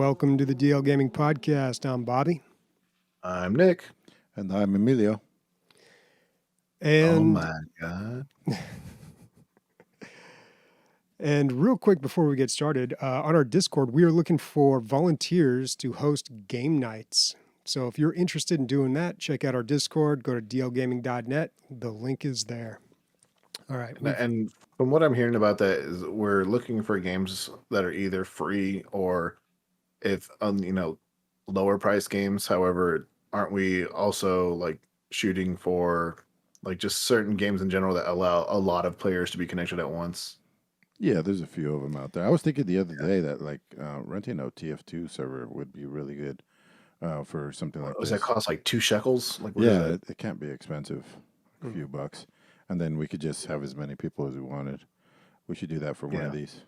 Welcome to the DL Gaming Podcast. I'm Bobby. I'm Nick. And I'm Emilio. And oh my God. And real quick before we get started, on our Discord, we are looking for volunteers to host game nights. So if you're interested in doing that, check out our Discord, go to dlgaming.net. The link is there. All right. And from what I'm hearing about that is we're looking for games that are either free or if lower price games. However, aren't we also like shooting for like just certain games in general that allow a lot of players to be connected at once? Yeah, there's a few of them out there. I was thinking the other day that like renting a TF2 server would be really good for something like Does this. that cost like 2 shekels? Like yeah, it can't be expensive. A few bucks. And then we could just have as many people as we wanted. We should do that for one of these.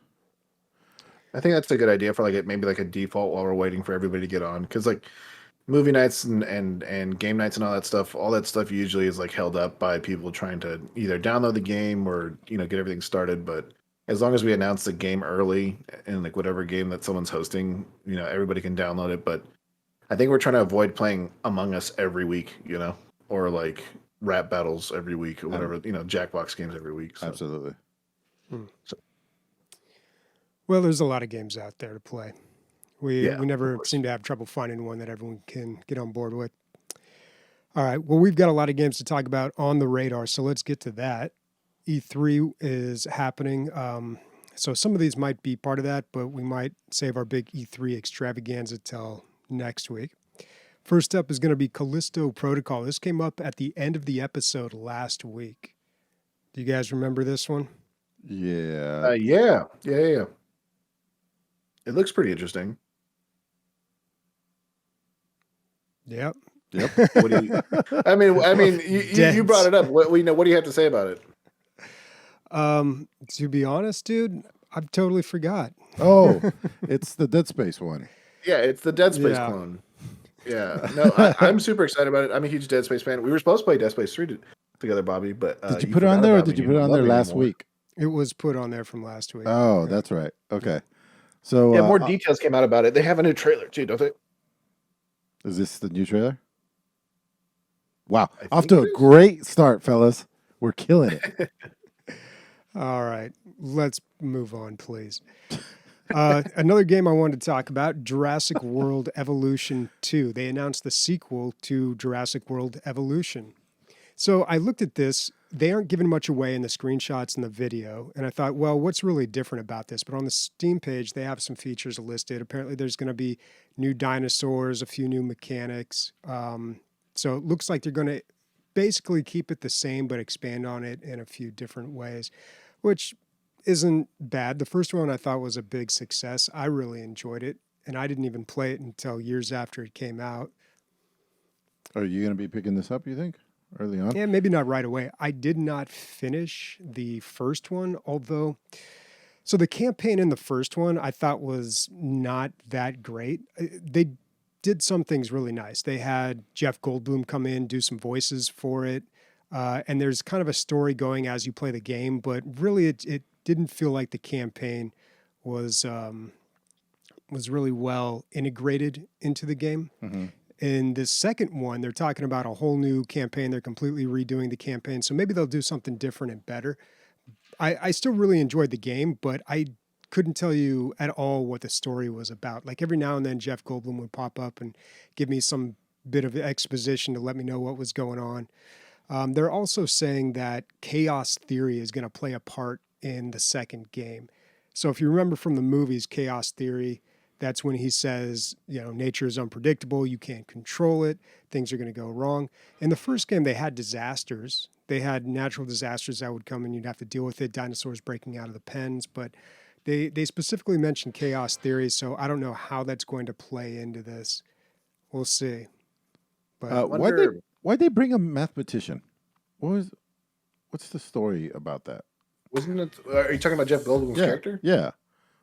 I think that's a good idea for like maybe like a default while we're waiting for everybody to get on. Because like movie nights and game nights and all that stuff usually is like held up by people trying to either download the game or get everything started. But as long as we announce the game early and like whatever game that someone's hosting, everybody can download it. But I think we're trying to avoid playing Among Us every week, or like rap battles every week or whatever, Jackbox games every week. So. Absolutely. Well, there's a lot of games out there to play. We never seem to have trouble finding one that everyone can get on board with. All right. Well, we've got a lot of games to talk about on the radar, so let's get to that. E3 is happening. So some of these might be part of that, but we might save our big E3 extravaganza till next week. First up is going to be Callisto Protocol. This came up at the end of the episode last week. Do you guys remember this one? Yeah. Yeah. It looks pretty interesting. Yep. What do you? I mean, you brought it up. What do you have to say about it? To be honest, dude, I totally forgot. Oh, it's the Dead Space one. Yeah, it's the Dead Space clone. Yeah, no, I'm super excited about it. I'm a huge Dead Space fan. We were supposed to play Dead Space 3 together, Bobby, but did you put it on there, or did you put it on there last week? It was put on there from last week. Oh, that's right. Okay, so more details came out about it. They have a new trailer too, don't they? Is this the new trailer? Wow, off to a great start, fellas. We're killing it. All right, let's move on, please. Another game I wanted to talk about, Jurassic World Evolution 2. They announced the sequel to Jurassic World Evolution. So I looked at this. They aren't giving much away in the screenshots and the video. And I thought, well, what's really different about this? But on the Steam page, they have some features listed. Apparently, there's going to be new dinosaurs, a few new mechanics. So it looks like they're going to basically keep it the same, but expand on it in a few different ways, which isn't bad. The first one I thought was a big success. I really enjoyed it, and I didn't even play it until years after it came out. Are you going to be picking this up, you think, early on? Yeah, maybe not right away. I did not finish the first one, although... So the campaign in the first one I thought was not that great. They did some things really nice. They had Jeff Goldblum come in, do some voices for it, and there's kind of a story going as you play the game, but really it didn't feel like the campaign was really well integrated into the game. Mm-hmm. In the second one, they're talking about a whole new campaign. They're completely redoing the campaign, so maybe they'll do something different and better. I still really enjoyed the game, but I couldn't tell you at all what the story was about. Like every now and then, Jeff Goldblum would pop up and give me some bit of exposition to let me know what was going on. They're also saying that chaos theory is going to play a part in the second game. So if you remember from the movies, chaos theory, that's when he says, nature is unpredictable, you can't control it, things are going to go wrong. In the first game, they had disasters. They had natural disasters that would come and you'd have to deal with it, dinosaurs breaking out of the pens, but they specifically mentioned chaos theory, so I don't know how that's going to play into this. We'll see. But why'd they bring a mathematician? What's the story about that? Wasn't it? Are you talking about Jeff Goldblum's character? Yeah.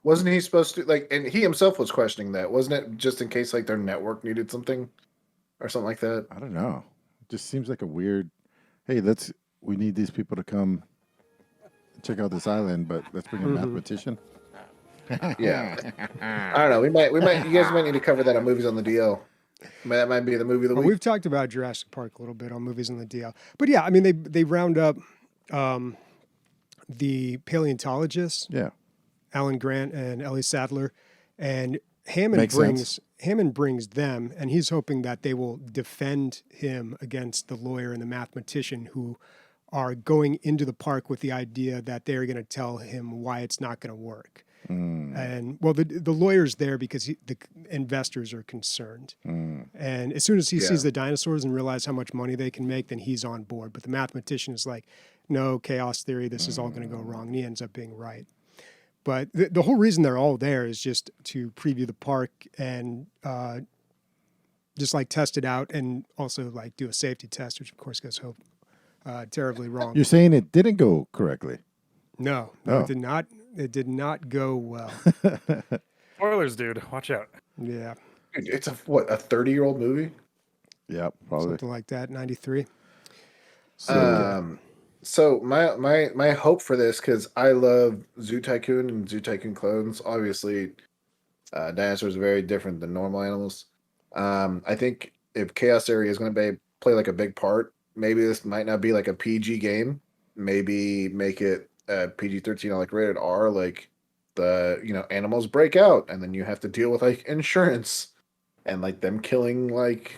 Wasn't he supposed to and he himself was questioning that, wasn't it? Just in case like their network needed something or something like that. I don't know. It just seems like a weird. Hey, we need these people to come check out this island, but let's bring a mathematician. Yeah. I don't know. You guys might need to cover that on Movies on the DL. That might be the movie of the Well, week. we've talked about Jurassic Park a little bit on Movies on the DL. But yeah, I mean, they round up the paleontologists, Yeah. Alan Grant and Ellie Sadler, and Hammond Makes sense. brings them, and he's hoping that they will defend him against the lawyer and the mathematician who are going into the park with the idea that they're going to tell him why it's not going to work. And well, the lawyer's there because the investors are concerned. And as soon as he sees the dinosaurs and realizes how much money they can make, then he's on board. But the mathematician is like, no, chaos theory, this is all going to go wrong. And he ends up being right. But the whole reason they're all there is just to preview the park and just like test it out and also like do a safety test, which of course goes terribly wrong. You're saying it didn't go correctly? No, Oh. it did not. It did not go well. Spoilers, dude. Watch out. Yeah, Dude, it's a 30-year-old movie. Yeah, probably. something like that. 93. So my hope for this, because I love Zoo Tycoon and Zoo Tycoon clones. Obviously, dinosaurs are very different than normal animals. I think if Chaos Theory is going to play like a big part, maybe this might not be like a PG game. Maybe make it PG-13 or like rated R. Like the animals break out, and then you have to deal with like insurance and like them killing like.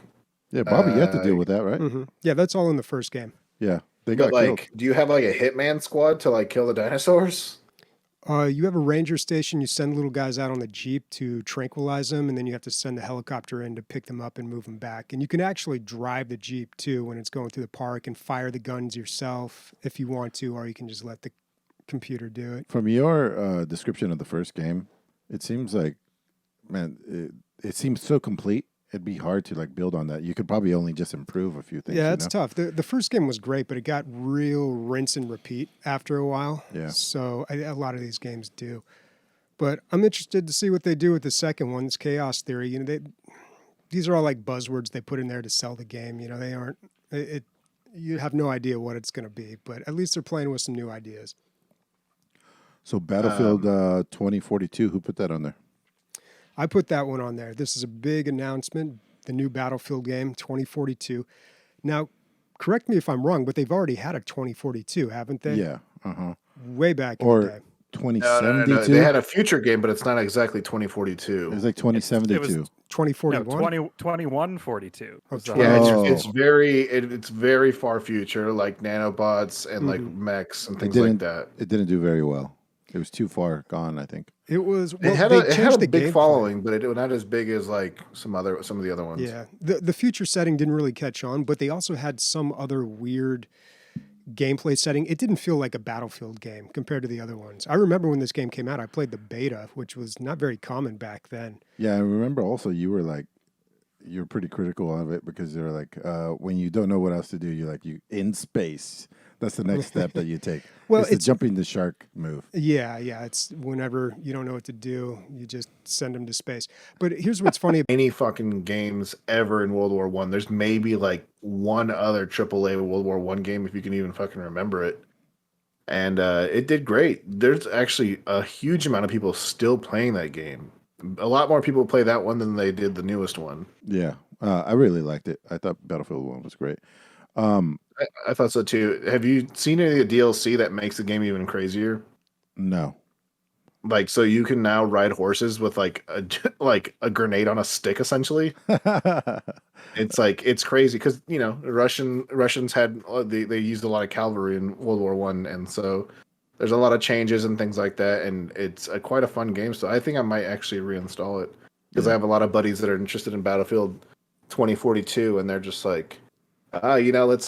Yeah, Bobby, you have to deal with that, right? Mm-hmm. Yeah, that's all in the first game. Yeah, they But got like, killed. do you have like a hitman squad to like kill the dinosaurs? You have a ranger station. You send little guys out on the Jeep to tranquilize them, and then you have to send the helicopter in to pick them up and move them back. And you can actually drive the Jeep, too, when it's going through the park and fire the guns yourself if you want to, or you can just let the computer do it. From your description of the first game, it seems like, man, it seems so complete. It'd be hard to like build on that. You could probably only just improve a few things. Yeah, it's tough. The first game was great, but it got real rinse and repeat after a while. Yeah. So a lot of these games do. But I'm interested to see what they do with the second one. It's Chaos Theory. You know, these are all like buzzwords they put in there to sell the game. You know, they aren't. You have no idea what it's going to be, but at least they're playing with some new ideas. So Battlefield 2042, who put that on there? I put that one on there. This is a big announcement, the new Battlefield game, 2042. Now, correct me if I'm wrong, but they've already had a 2042, haven't they? Yeah. Way back in the day. Or 2072? No. They had a future game, but it's not exactly 2042. It was like 2072. 2041? No, 2142. was the Yeah, Oh. it's very far future, like nanobots and like mechs and things like that. It didn't do very well. It was too far gone, I think. It was. It Well, had they a changed the big gameplay. following, but it was not as big as like some of the other ones. Yeah, the future setting didn't really catch on, but they also had some other weird gameplay setting. It didn't feel like a Battlefield game compared to the other ones. I remember when this game came out, I played the beta, which was not very common back then. Yeah, I remember also you were pretty critical of it because they're like, when you don't know what else to do, you in space. That's the next step that you take. Well, it's the jumping the shark move. Yeah. It's whenever you don't know what to do, you just send them to space. But here's what's funny. Any fucking games ever in World War One. There's maybe like one other AAA World War One game if you can even fucking remember it. And it did great. There's actually a huge amount of people still playing that game. A lot more people play that one than they did the newest one. Yeah, I really liked it. I thought Battlefield 1 was great. I thought so too. Have you seen any of the DLC that makes the game even crazier? No. Like, so you can now ride horses with like a grenade on a stick, essentially. It's crazy because Russians had they used a lot of cavalry in World War One, and so there's a lot of changes and things like that, and it's quite a fun game. So I think I might actually reinstall it because I have a lot of buddies that are interested in Battlefield 2042, and they're just like, let's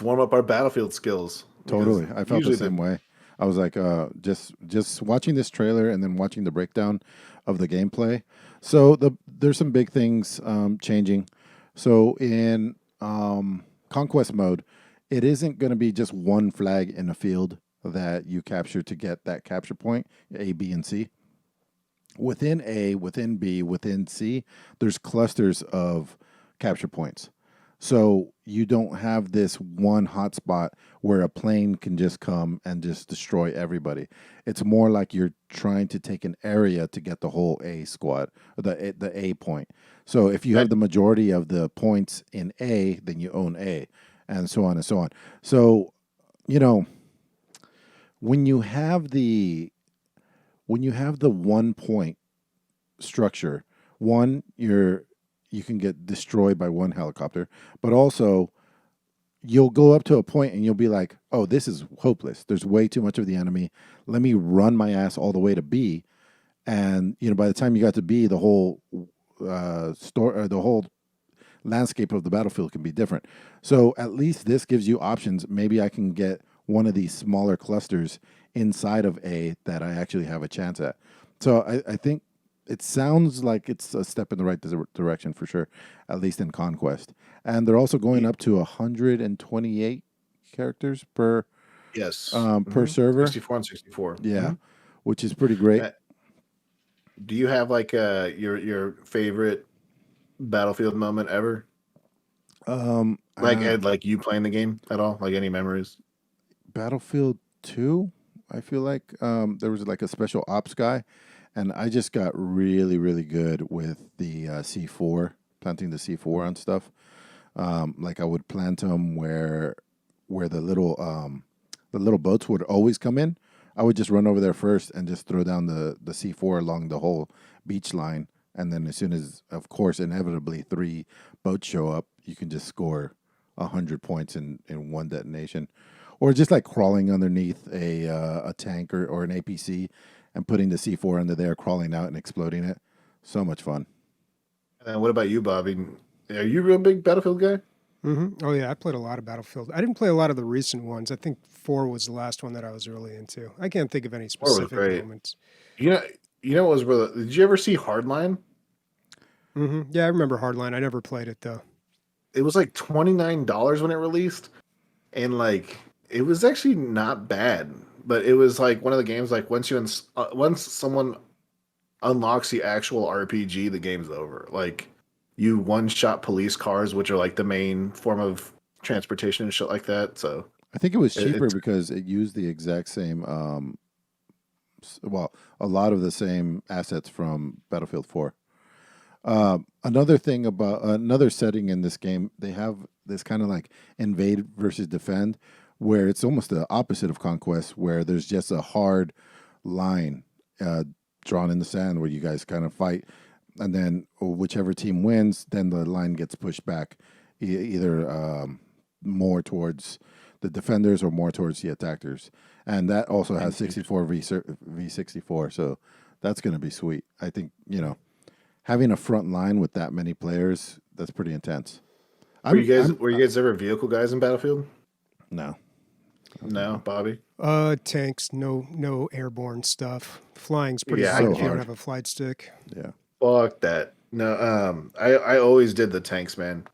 warm up our Battlefield skills. Totally. I felt the same way. I was like, just watching this trailer and then watching the breakdown of the gameplay. So there's some big things changing. So in Conquest mode, it isn't going to be just one flag in a field that you capture to get that capture point, A, B, and C. Within A, within B, within C, there's clusters of capture points. So you don't have this one hotspot where a plane can just come and just destroy everybody. It's more like you're trying to take an area to get the whole A squad, the A point. So if you have the majority of the points in A, then you own A, and so on and so on. So, you know, when you have the 1 point structure, one, you can get destroyed by one helicopter, but also you'll go up to a point and you'll be like, oh, this is hopeless. There's way too much of the enemy. Let me run my ass all the way to B. And, by the time you got to B, the whole the whole landscape of the battlefield can be different. So at least this gives you options. Maybe I can get one of these smaller clusters inside of A that I actually have a chance at. So I think it sounds like it's a step in the right direction for sure, at least in Conquest. And they're also going up to 128 characters per per server. 64 and 64. Yeah, which is pretty great. Do you have like your favorite Battlefield moment ever? Like you playing the game at all? Like any memories? Battlefield 2, I feel like there was like a special ops guy, and I just got really, really good with the C4, planting the C4 on stuff. Like I would plant them where the little boats would always come in. I would just run over there first and just throw down the C4 along the whole beach line. And then as soon as, of course, inevitably 3 boats show up, you can just score 100 points in one detonation. Or just like crawling underneath a tank or an APC and putting the C4 under there, crawling out and exploding it. So much fun. And what about you, Bobby? Are you a real big Battlefield guy? Oh yeah, I played a lot of Battlefield. I didn't play a lot of the recent ones. I think 4 was the last one that I was really into. I can't think of any specific moments. You know what was really? Did you ever see Hardline? Yeah, I remember Hardline. I never played it though. It was like $29 when it released, and like it was actually not bad. But it was like one of the games. Like once someone unlocks the actual RPG, the game's over. Like you one-shot police cars, which are like the main form of transportation and shit like that. So I think it was cheaper because it used the exact same, a lot of the same assets from Battlefield 4. Another thing about another setting in this game, they have this kind of like invade versus defend, where it's almost the opposite of Conquest, where there's just a hard line drawn in the sand where you guys kind of fight. And then whichever team wins, then the line gets pushed back, either more towards the defenders or more towards the attackers. And that also has 64 v 64, so that's going to be sweet. I think, having a front line with that many players, that's pretty intense. Were you guys ever vehicle guys in Battlefield? No. No, Bobby? Tanks, no airborne stuff. Flying's pretty Yeah, hard so if you don't hard. have a flight stick. Yeah. Fuck that. No, I always did the tanks, man.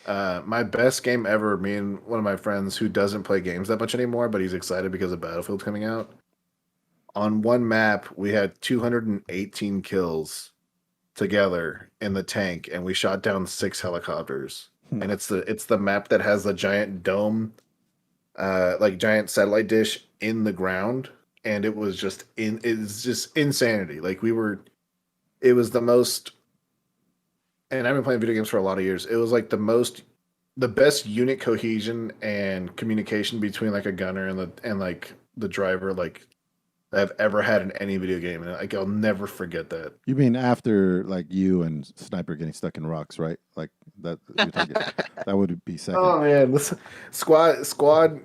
My best game ever, me and one of my friends who doesn't play games that much anymore, but he's excited because of Battlefield's coming out. On one map, we had 218 kills together in the tank, and we shot down 6 helicopters. And it's the map that has the giant dome, like giant satellite dish in the ground, and it's just insanity. Like it was the most, and I've been playing video games for a lot of years. It was like the best unit cohesion and communication between like a gunner and like the driver like I've ever had in any video game, and like I'll never forget that. You mean after like you and Sniper getting stuck in rocks, right? Like that. That would be second. Oh man, this squad.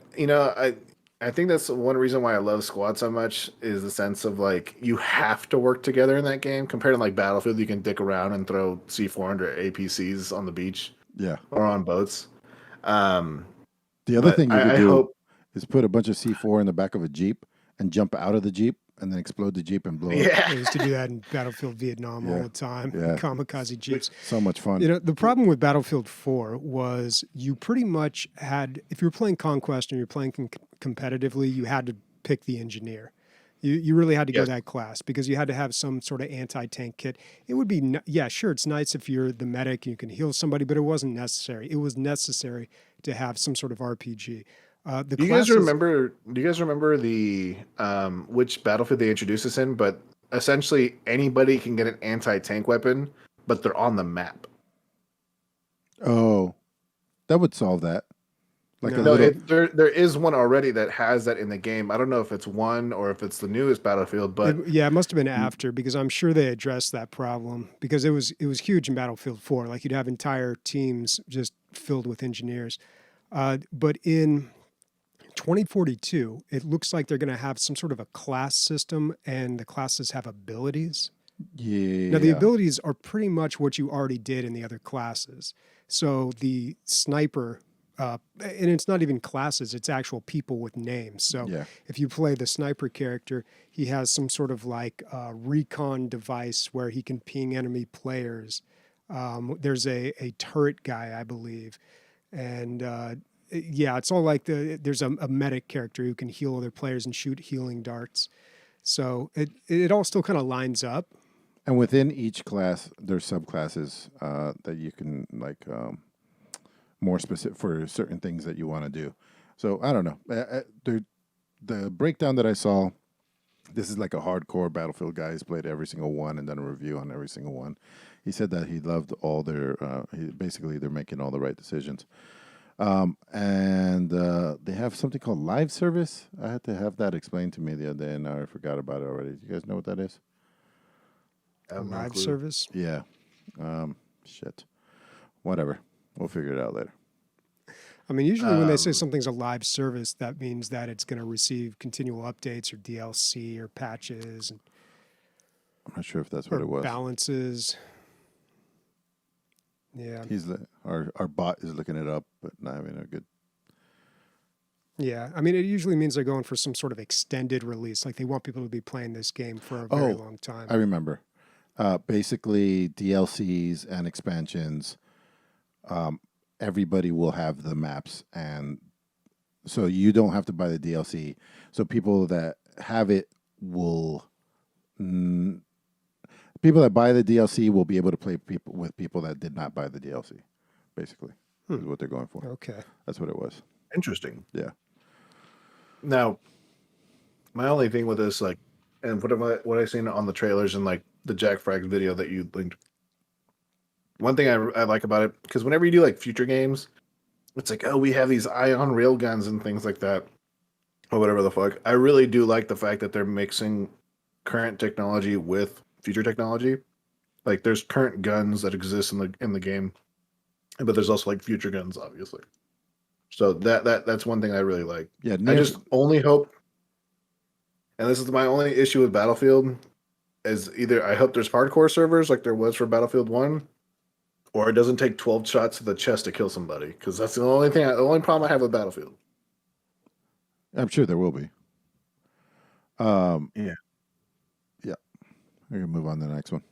I think that's one reason why I love Squad so much is the sense of like you have to work together in that game compared to like Battlefield. You can dick around and throw C400 APCs on the beach, Yeah. or on boats. The other thing you could do hope is put a bunch of C4 in the back of a Jeep and jump out of the Jeep and then explode the Jeep and blow it. I used to do that in Battlefield Vietnam all the time. Yeah. Kamikaze Jeeps. So much fun. The problem with Battlefield 4 was you pretty much had, if you were playing Conquest and you're playing competitively, you had to pick the engineer. You really had to go Yes. that class because you had to have some sort of anti-tank kit. It would be, yeah, sure, it's nice if you're the medic and you can heal somebody, but it wasn't necessary. It was necessary to have some sort of RPG. The Do you guys classes, remember? Do you guys remember the which battlefield they introduced us in? But essentially, anybody can get an anti-tank weapon, but they're on the map. Oh, that would solve that. Like No. a No, little. there is one already that has that in the game. I don't know if it's one or if it's the newest battlefield, but yeah, it must have been after because I'm sure they addressed that problem because it was huge in Battlefield 4. Like you'd have entire teams just filled with engineers. But in 2042, it looks like they're going to have some sort of a class system, and the classes have abilities. Yeah. Now, the abilities are pretty much what you already did in the other classes. So the sniper, and it's not even classes, it's actual people with names. So Yeah. if you play the sniper character, he has some sort of like recon device where he can ping enemy players. There's a turret guy, I believe. And yeah, it's all like there's a medic character who can heal other players and shoot healing darts. So it all still kind of lines up. And within each class, there's subclasses that you can more specific for certain things that you want to do. So I don't know. The breakdown that I saw, this is like a hardcore Battlefield guy. He's played every single one and done a review on every single one. He said that he loved all their. Basically, they're making all the right decisions. And they have something called live service. I had to have that explained to me the other day, and now I forgot about it already. Do you guys know what that is? I have no Live clue. service. Yeah. Shit. Whatever. We'll figure it out later. I mean, usually when they say something's a live service, that means that it's going to receive continual updates or DLC or patches and I'm not sure if that's what or it was. balances. Yeah. Our bot is looking it up, but not having a good. Yeah. I mean, it usually means they're going for some sort of extended release. Like they want people to be playing this game for a very long time. I remember. Basically, DLCs and expansions. Everybody will have the maps, and so you don't have to buy the DLC. So people that have it will. People that buy the DLC will be able to play with people that did not buy the DLC. Basically, is what they're going for. Okay. That's what it was. Interesting. Yeah. Now, my only thing with this, like, and what I've seen on the trailers and like the Jack Frag's video that you linked. One thing I like about it, because whenever you do like future games, it's like, oh, we have these ion rail guns and things like that, or whatever the fuck. I really do like the fact that they're mixing current technology with future technology. Like, there's current guns that exist in the game, but there's also like future guns, obviously. So that's one thing I really like. Yeah. I just only hope, and this is my only issue with Battlefield, is either I hope there's hardcore servers like there was for Battlefield 1, or it doesn't take 12 shots to the chest to kill somebody, because that's the only problem I have with Battlefield. I'm sure there will be. Yeah. Yeah. We're gonna move on to the next one.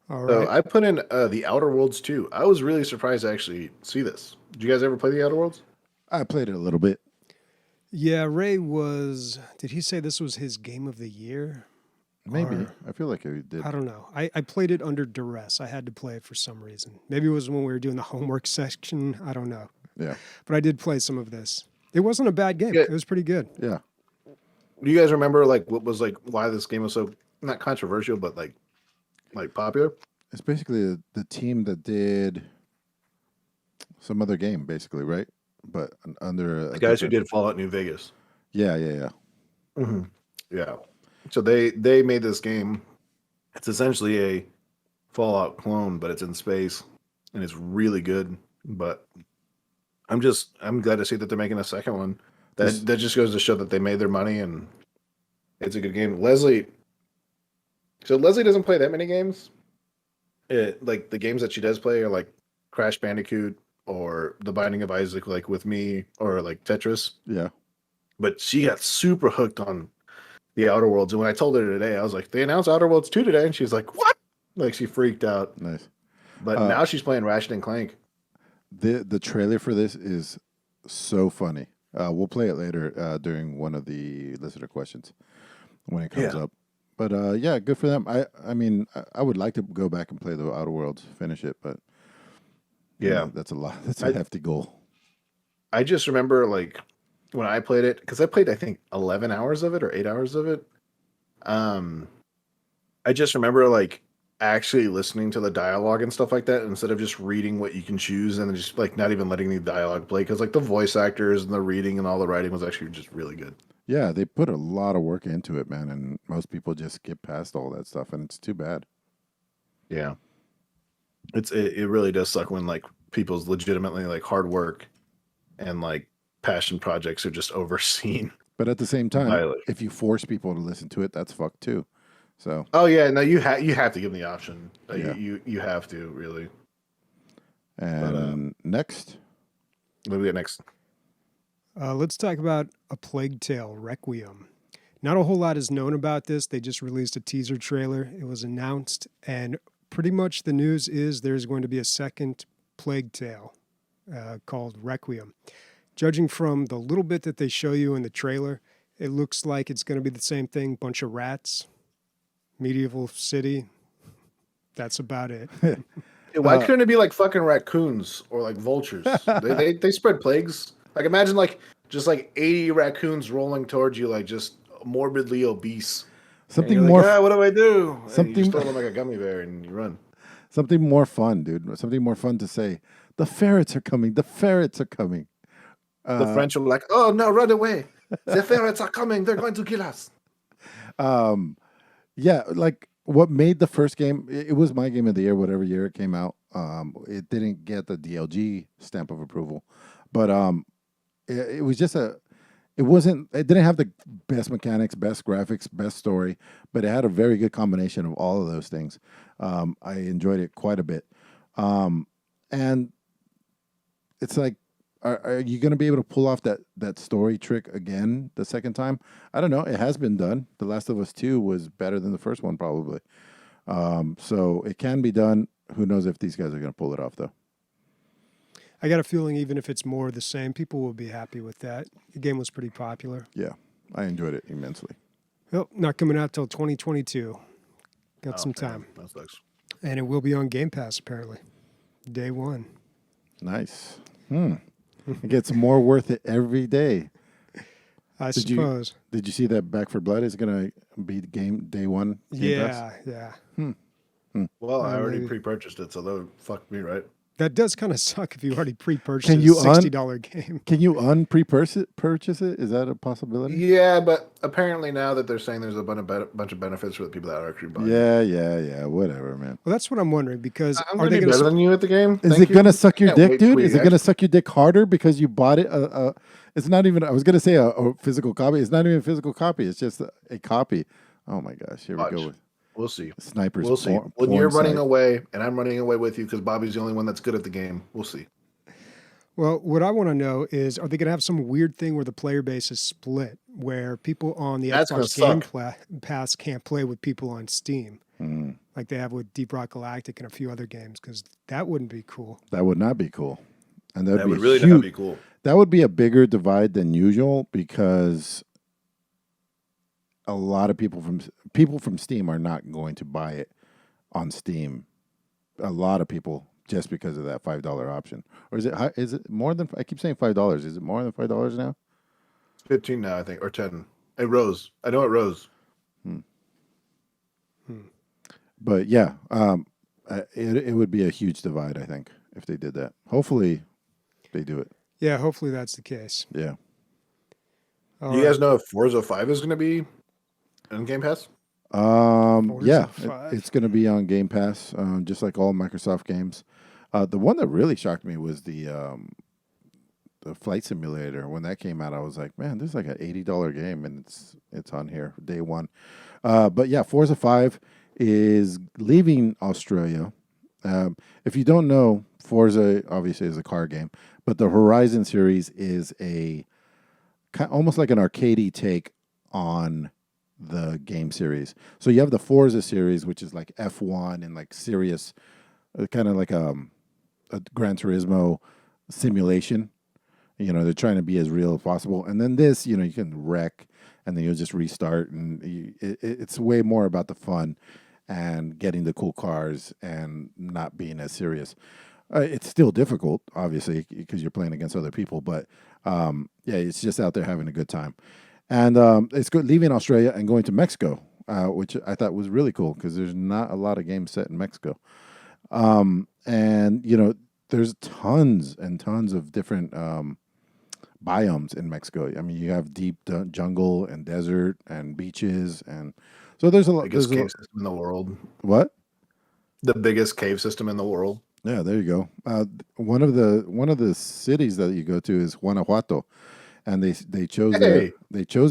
All So right. I put in the Outer Worlds 2. I was really surprised to actually see this. Did you guys ever play the Outer Worlds? I played it a little bit. Yeah, did he say this was his game of the year? Maybe. Or- I feel like it did. I don't know. I played it under duress. I had to play it for some reason. Maybe it was when we were doing the homework section. I don't know. Yeah. But I did play some of this. It wasn't a bad game. Yeah. It was pretty good. Yeah. Do you guys remember like what was like why this game was so not controversial, but like popular? It's basically the team that did some other game, basically, right? But under The guys who did Fallout New Vegas. Yeah. Mm-hmm. Yeah. So they made this game. It's essentially a Fallout clone, but it's in space, and it's really good. But I'm glad to see that they're making a second one. That just goes to show that they made their money, and it's a good game. Leslie doesn't play that many games. Like the games that she does play are like Crash Bandicoot or The Binding of Isaac, like with me, or like Tetris. Yeah. But she got super hooked on the Outer Worlds. And when I told her today, I was like, they announced Outer Worlds 2 today. And she's like, what? Like, she freaked out. Nice. But now she's playing Ratchet and Clank. The trailer for this is so funny. We'll play it later during one of the listener questions. when it comes up. But yeah, good for them. I mean, I would like to go back and play the Outer Worlds, finish it, but that's a lot. That's a hefty goal. I just remember like when I played it, because I played I think 11 hours of it or 8 hours of it. I just remember like actually listening to the dialogue and stuff like that instead of just reading what you can choose and then just like not even letting the dialogue play, because like the voice actors and the reading and all the writing was actually just really good. Yeah, they put a lot of work into it, man, and most people just skip past all that stuff, and it's too bad. Yeah, it really does suck when like people's legitimately like hard work and like passion projects are just overseen. But at the same time, Violet. if you force people to listen to it, that's fucked too. So. Oh yeah, no, you have to give them the option. Yeah. You have to really. And next, what do we get next? Let's talk about A Plague Tale: Requiem. Not a whole lot is known about this. They just released a teaser trailer. It was announced, and pretty much the news is there's going to be a second Plague Tale called Requiem. Judging from the little bit that they show you in the trailer, it looks like it's going to be the same thing. Bunch of rats, medieval city. That's about it. Why couldn't it be like fucking raccoons or like vultures? they spread plagues. Like imagine like just like 80 raccoons rolling towards you, like just morbidly obese. Something more. Like, what do I do? And Something you just throw them like a gummy bear and you run. Something more fun, dude. Something more fun to say. The ferrets are coming. The ferrets are coming. The French are like, oh no, run away! The ferrets are coming. They're going to kill us. Yeah, like what made the first game? It was my game of the year, whatever year it came out. It didn't get the DLG stamp of approval, but it was just it wasn't. It didn't have the best mechanics, best graphics, best story, but it had a very good combination of all of those things. I enjoyed it quite a bit, and it's like, are you going to be able to pull off that story trick again the second time? I don't know. It has been done. The Last of Us 2 was better than the first one, probably. So it can be done. Who knows if these guys are going to pull it off, though. I got a feeling even if it's more of the same, people will be happy with that. The game was pretty popular. Yeah, I enjoyed it immensely. Well, not coming out till 2022. Got some time. That sucks. And it will be on Game Pass, apparently. Day one. Nice. It gets more worth it every day. I suppose. Did you see that Back 4 Blood is going to be game day one? Game Pass? Yeah. Well, I already pre-purchased it, so that would fuck me, right? That does kind of suck if you already pre-purchased Can a you $60 game. Can you purchase it? Is that a possibility? Yeah, but apparently now that they're saying there's a bunch of benefits for the people that are actually buying. Yeah. Whatever, man. Well, that's what I'm wondering, because I'm going to be better than you at the game. Is it going to suck your dick, dude? Is it going to suck your dick harder because you bought it? It's not even, I was going to say a physical copy. It's not even a physical copy. It's just a copy. Oh, my gosh. Here we go. We'll see. Snipers. We'll see. When you're running away and I'm running away with you because Bobby's the only one that's good at the game, we'll see. Well, what I want to know is, are they going to have some weird thing where the player base is split, where people on the Xbox Game Pass can't play with people on Steam, like they have with Deep Rock Galactic and a few other games? Because that wouldn't be cool. That would not be cool. And that would really not be cool. That would be a bigger divide than usual, because a lot of people from Steam are not going to buy it on Steam. A lot of people, just because of that $5 option. Or is it more than? I keep saying $5. Is it more than $5 now? It's 15 now, I think, or 10. It rose. I know it rose. But yeah, it would be a huge divide, I think, if they did that. Hopefully, they do it. Yeah, hopefully that's the case. Yeah. Do you guys know if Forza 5 is going to be on Game Pass? Yeah, it's going to be on Game Pass, just like all Microsoft games. The one that really shocked me was the Flight Simulator. When that came out, I was like, man, this is like an $80 game, and it's on here day one. But yeah, Forza 5 is leaving Australia. If you don't know, Forza obviously is a car game, but the Horizon series is almost like an arcadey take on the game series. So you have the Forza series, which is like F1 and like serious, kind of like a Gran Turismo simulation. They're trying to be as real as possible. And then this, you can wreck and then you'll just restart, and it's way more about the fun and getting the cool cars and not being as serious. It's still difficult, obviously, because you're playing against other people, but yeah, it's just out there having a good time. And it's good leaving Australia and going to Mexico, which I thought was really cool because there's not a lot of games set in Mexico. And, you know, there's tons and tons of different biomes in Mexico. I mean, you have deep jungle and desert and beaches, and so there's a lot. Biggest cave system in the world. What? The biggest cave system in the world. Yeah, there you go. One of the cities that you go to is Guanajuato, and they chose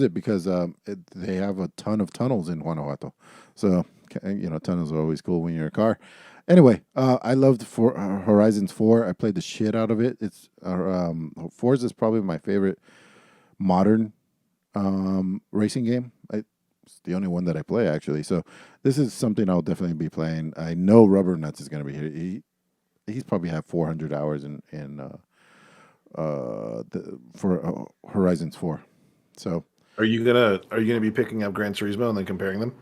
it because they have a ton of tunnels in Guanajuato. So you know, tunnels are always cool when you're in a car. Anyway, I loved Horizons 4. I played the shit out of it. It's Forza is probably my favorite modern racing game. It's the only one that I play, actually. So this is something I'll definitely be playing. I know Rubber Nuts is going to be here. He's probably have 400 hours for Horizons 4. So are you gonna be picking up Gran Turismo and then comparing them?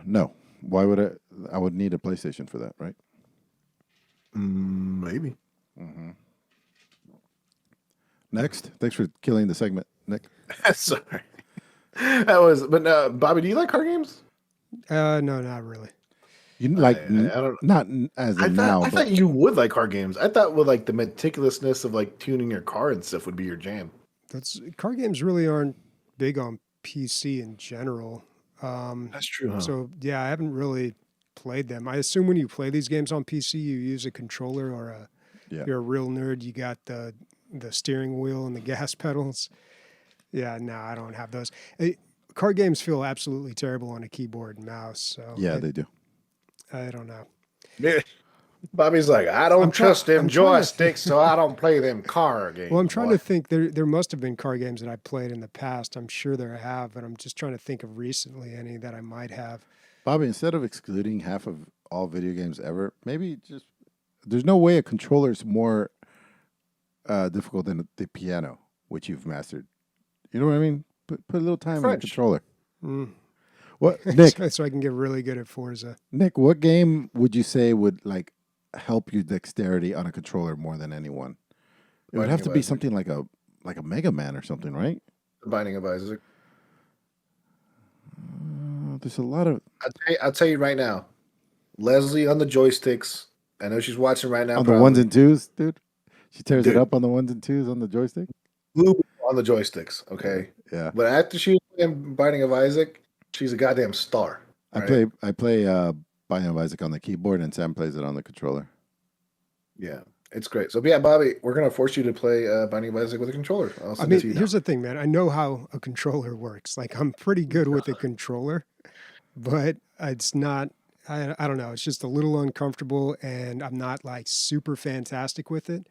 No. Why would I would need a PlayStation for that, right? Maybe. Mm-hmm. Next. Thanks for killing the segment, Nick. Sorry. But Bobby, do you like car games? No, not really. You like I don't, not as in now. I thought you would like car games. I thought with like the meticulousness of like tuning your car and stuff would be your jam. Car games really aren't big on PC in general. That's true. Huh? So yeah, I haven't really played them. I assume when you play these games on PC, you use a controller or you're a real nerd. You got the steering wheel and the gas pedals. Yeah, no, I don't have those. Car games feel absolutely terrible on a keyboard and mouse. So yeah, they do. I don't know. Yeah. Bobby's like, I don't trust them joysticks, so I don't play them car games. Well, I'm trying to think. There must have been car games that I played in the past. I'm sure there have, but I'm just trying to think of recently any that I might have. Bobby, instead of excluding half of all video games ever, maybe just there's no way a controller is more difficult than the piano, which you've mastered. You know what I mean? Put a little time on the controller. What, Nick? So I can get really good at Forza. Nick, what game would you say would like help your dexterity on a controller more than anyone? It would have to be something like a Mega Man or something, right? The Binding of Isaac. There's a lot of. I'll tell you right now, Leslie on the joysticks. I know she's watching right now. On the ones and twos, dude. She tears it up on the ones and twos on the joystick. On the joysticks, okay. Yeah. But after she was playing Binding of Isaac, she's a goddamn star. I play Binding of Isaac on the keyboard, and Sam plays it on the controller. Yeah, it's great. So yeah, Bobby, we're gonna force you to play Binding of Isaac with a controller. I mean, here's the thing, man. I know how a controller works. Like, I'm pretty good with a controller, but it's not. I don't know. It's just a little uncomfortable, and I'm not like super fantastic with it.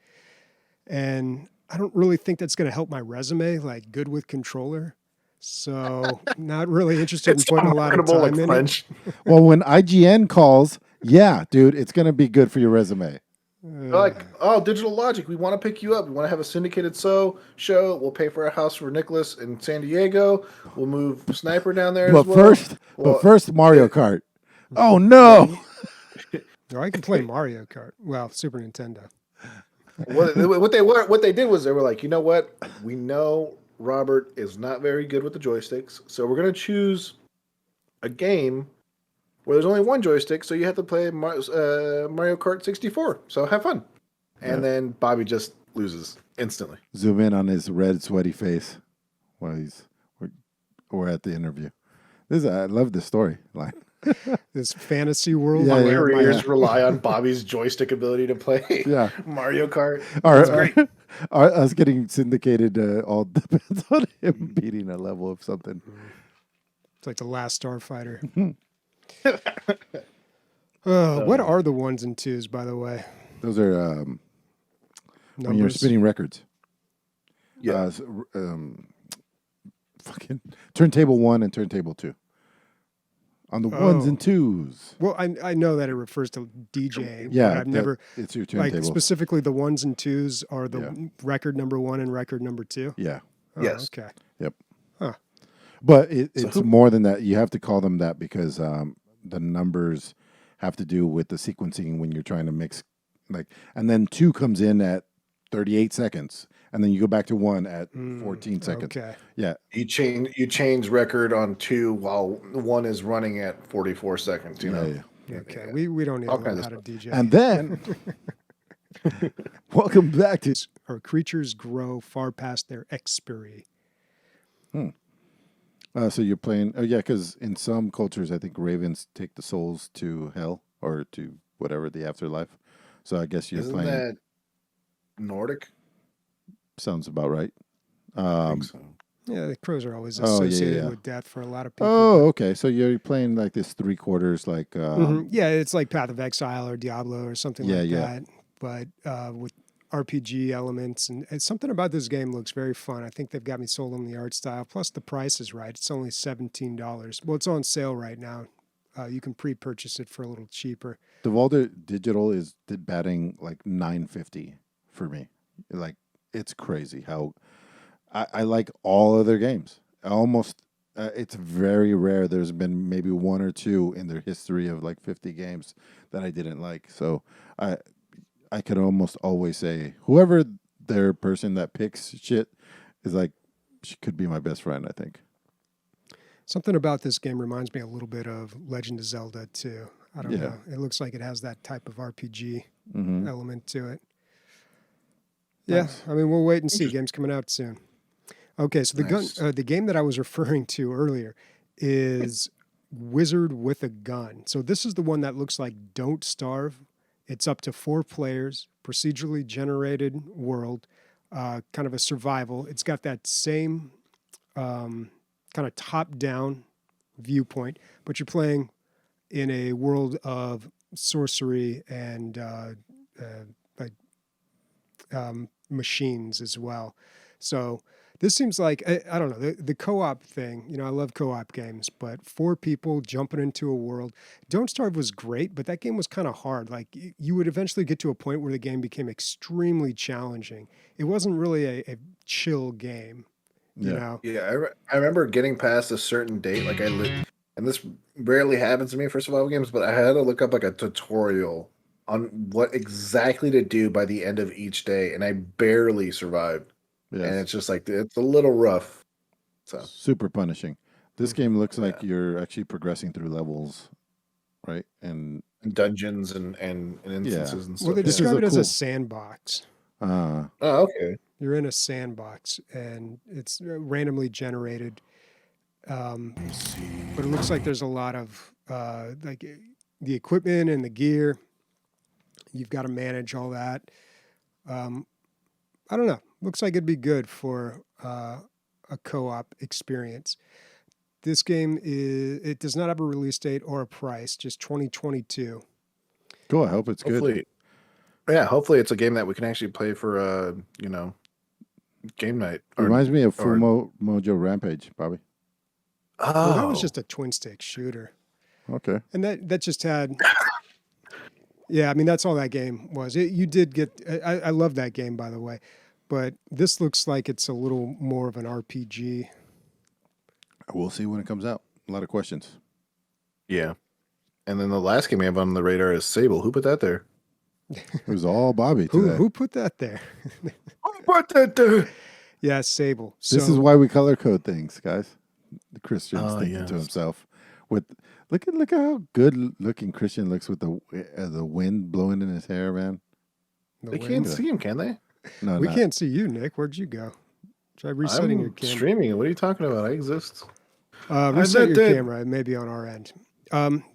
And I don't really think that's going to help my resume. Like, good with controller. So not really interested in putting a lot of time in it. Well, when IGN calls, yeah, dude, it's going to be good for your resume. Like, oh, Digital Logic, we want to pick you up. We want to have a syndicated show. We'll pay for a house for Nicholas in San Diego. We'll move Sniper down there as well. First Mario Kart. Oh, no. No, I can play Mario Kart. Well, Super Nintendo. What they did was they were like, you know what? We know Robert is not very good with the joysticks, so we're going to choose a game where there's only one joystick, so you have to play Mario Kart 64. So have fun. And then Bobby just loses instantly. Zoom in on his red, sweaty face while we're at the interview. I love this story line. This fantasy world. My careers rely on Bobby's joystick ability to play Mario Kart. That's great. Us getting syndicated all depends on him beating a level of something. It's like the last Starfighter. What are the ones and twos, by the way? Those are when you're spinning records. Yeah. Fucking turntable 1 and turntable 2. On the ones and twos. Well, I know that it refers to DJing. Yeah, but I've never. It's your turntable. Like, specifically, the ones and twos are the record number 1 and record number 2. Yeah. Oh, yes. Okay. Yep. Huh. But So it's more than that. You have to call them that because the numbers have to do with the sequencing when you're trying to mix, like, and then 2 comes in at 38 seconds, and then you go back to 1 at 14 seconds. Okay. Yeah, you change record on 2 while 1 is running at 44 seconds. You know. yeah. Okay. We don't need to All learn kinds how of to DJ. And then, welcome back to. Our creatures grow far past their expiry. So you're playing. Oh yeah, because in some cultures, I think ravens take the souls to hell or to whatever the afterlife. So I guess you're Isn't playing. that Nordic? Sounds about right. I think so. Yeah, the crows are always Oh, yeah, associated yeah. with death for a lot of people. Oh, okay. So you're playing like this 3/4, like. Yeah, it's like Path of Exile or Diablo or something Yeah, like yeah. that, but with RPG elements. And something about this game looks very fun. I think they've got me sold on the art style. Plus, the price is right. It's only $17. Well, it's on sale right now. You can pre-purchase it for a little cheaper. Devolver Digital is batting like 950 for me. Like, it's crazy how I like all of their games. Almost, it's very rare. There's been maybe 1 or 2 in their history of like 50 games that I didn't like. So I could almost always say whoever their person that picks shit is like, she could be my best friend, I think. Something about this game reminds me a little bit of Legend of Zelda too. I don't Yeah. know. It looks like it has that type of RPG Mm-hmm. element to it. Yeah, Nice. I mean, we'll wait and see. Game's coming out soon. Okay, so Nice. the game that I was referring to earlier is Wizard with a Gun. So this is the one that looks like Don't Starve. It's up to 4 players, procedurally generated world, kind of a survival. It's got that same kind of top-down viewpoint, but you're playing in a world of sorcery and machines as well. So this seems like, I don't know, the co-op thing, you know, I love co-op games, but 4 people jumping into a world. Don't Starve was great, but that game was kind of hard. Like you would eventually get to a point where the game became extremely challenging. It wasn't really a chill game, you Yeah. know? Yeah, I remember getting past a certain date. Like and this rarely happens to me for survival games, but I had to look up like a tutorial on what exactly to do by the end of each day, and I barely survived. And Yes. it's just like it's a little rough. So Super punishing. This game looks like you're actually progressing through levels, right? And dungeons and instances and stuff. Well, they This is describe a it as a cool- sandbox. Oh, okay. You're in a sandbox and it's randomly generated. But it looks like there's a lot of like the equipment and the gear. You've got to manage all that. I don't know. Looks like it'd be good for a co-op experience. This game it does not have a release date or a price, just 2022. cool. I hope it's good. Hopefully, yeah. Hopefully, it's a game that we can actually play for game night. Reminds me of or- Full Mojo Rampage, Bobby. Oh, Well, that was just a twin stick shooter. Okay. And that just had, yeah, I mean, that's all that game was. You did get, I love that game, by the way, but this looks like it's a little more of an RPG. We'll see when it comes out. A lot of questions. yeah. And then the last game I have on the radar is Sable. Who put that there? It was all Bobby today. Who put that there? Who put that there? Yeah, Sable. This is why we color code things, guys. The Christian's Oh, thinking to yes. himself. With look at how good looking Christian looks with the wind blowing in his hair, man. the They wind. can't see him, can they? No, We not- can't see you, Nick. Where'd you go? Try resetting I'm your camera. streaming. What are you talking about? I exist. Reset your did. camera, maybe on our end.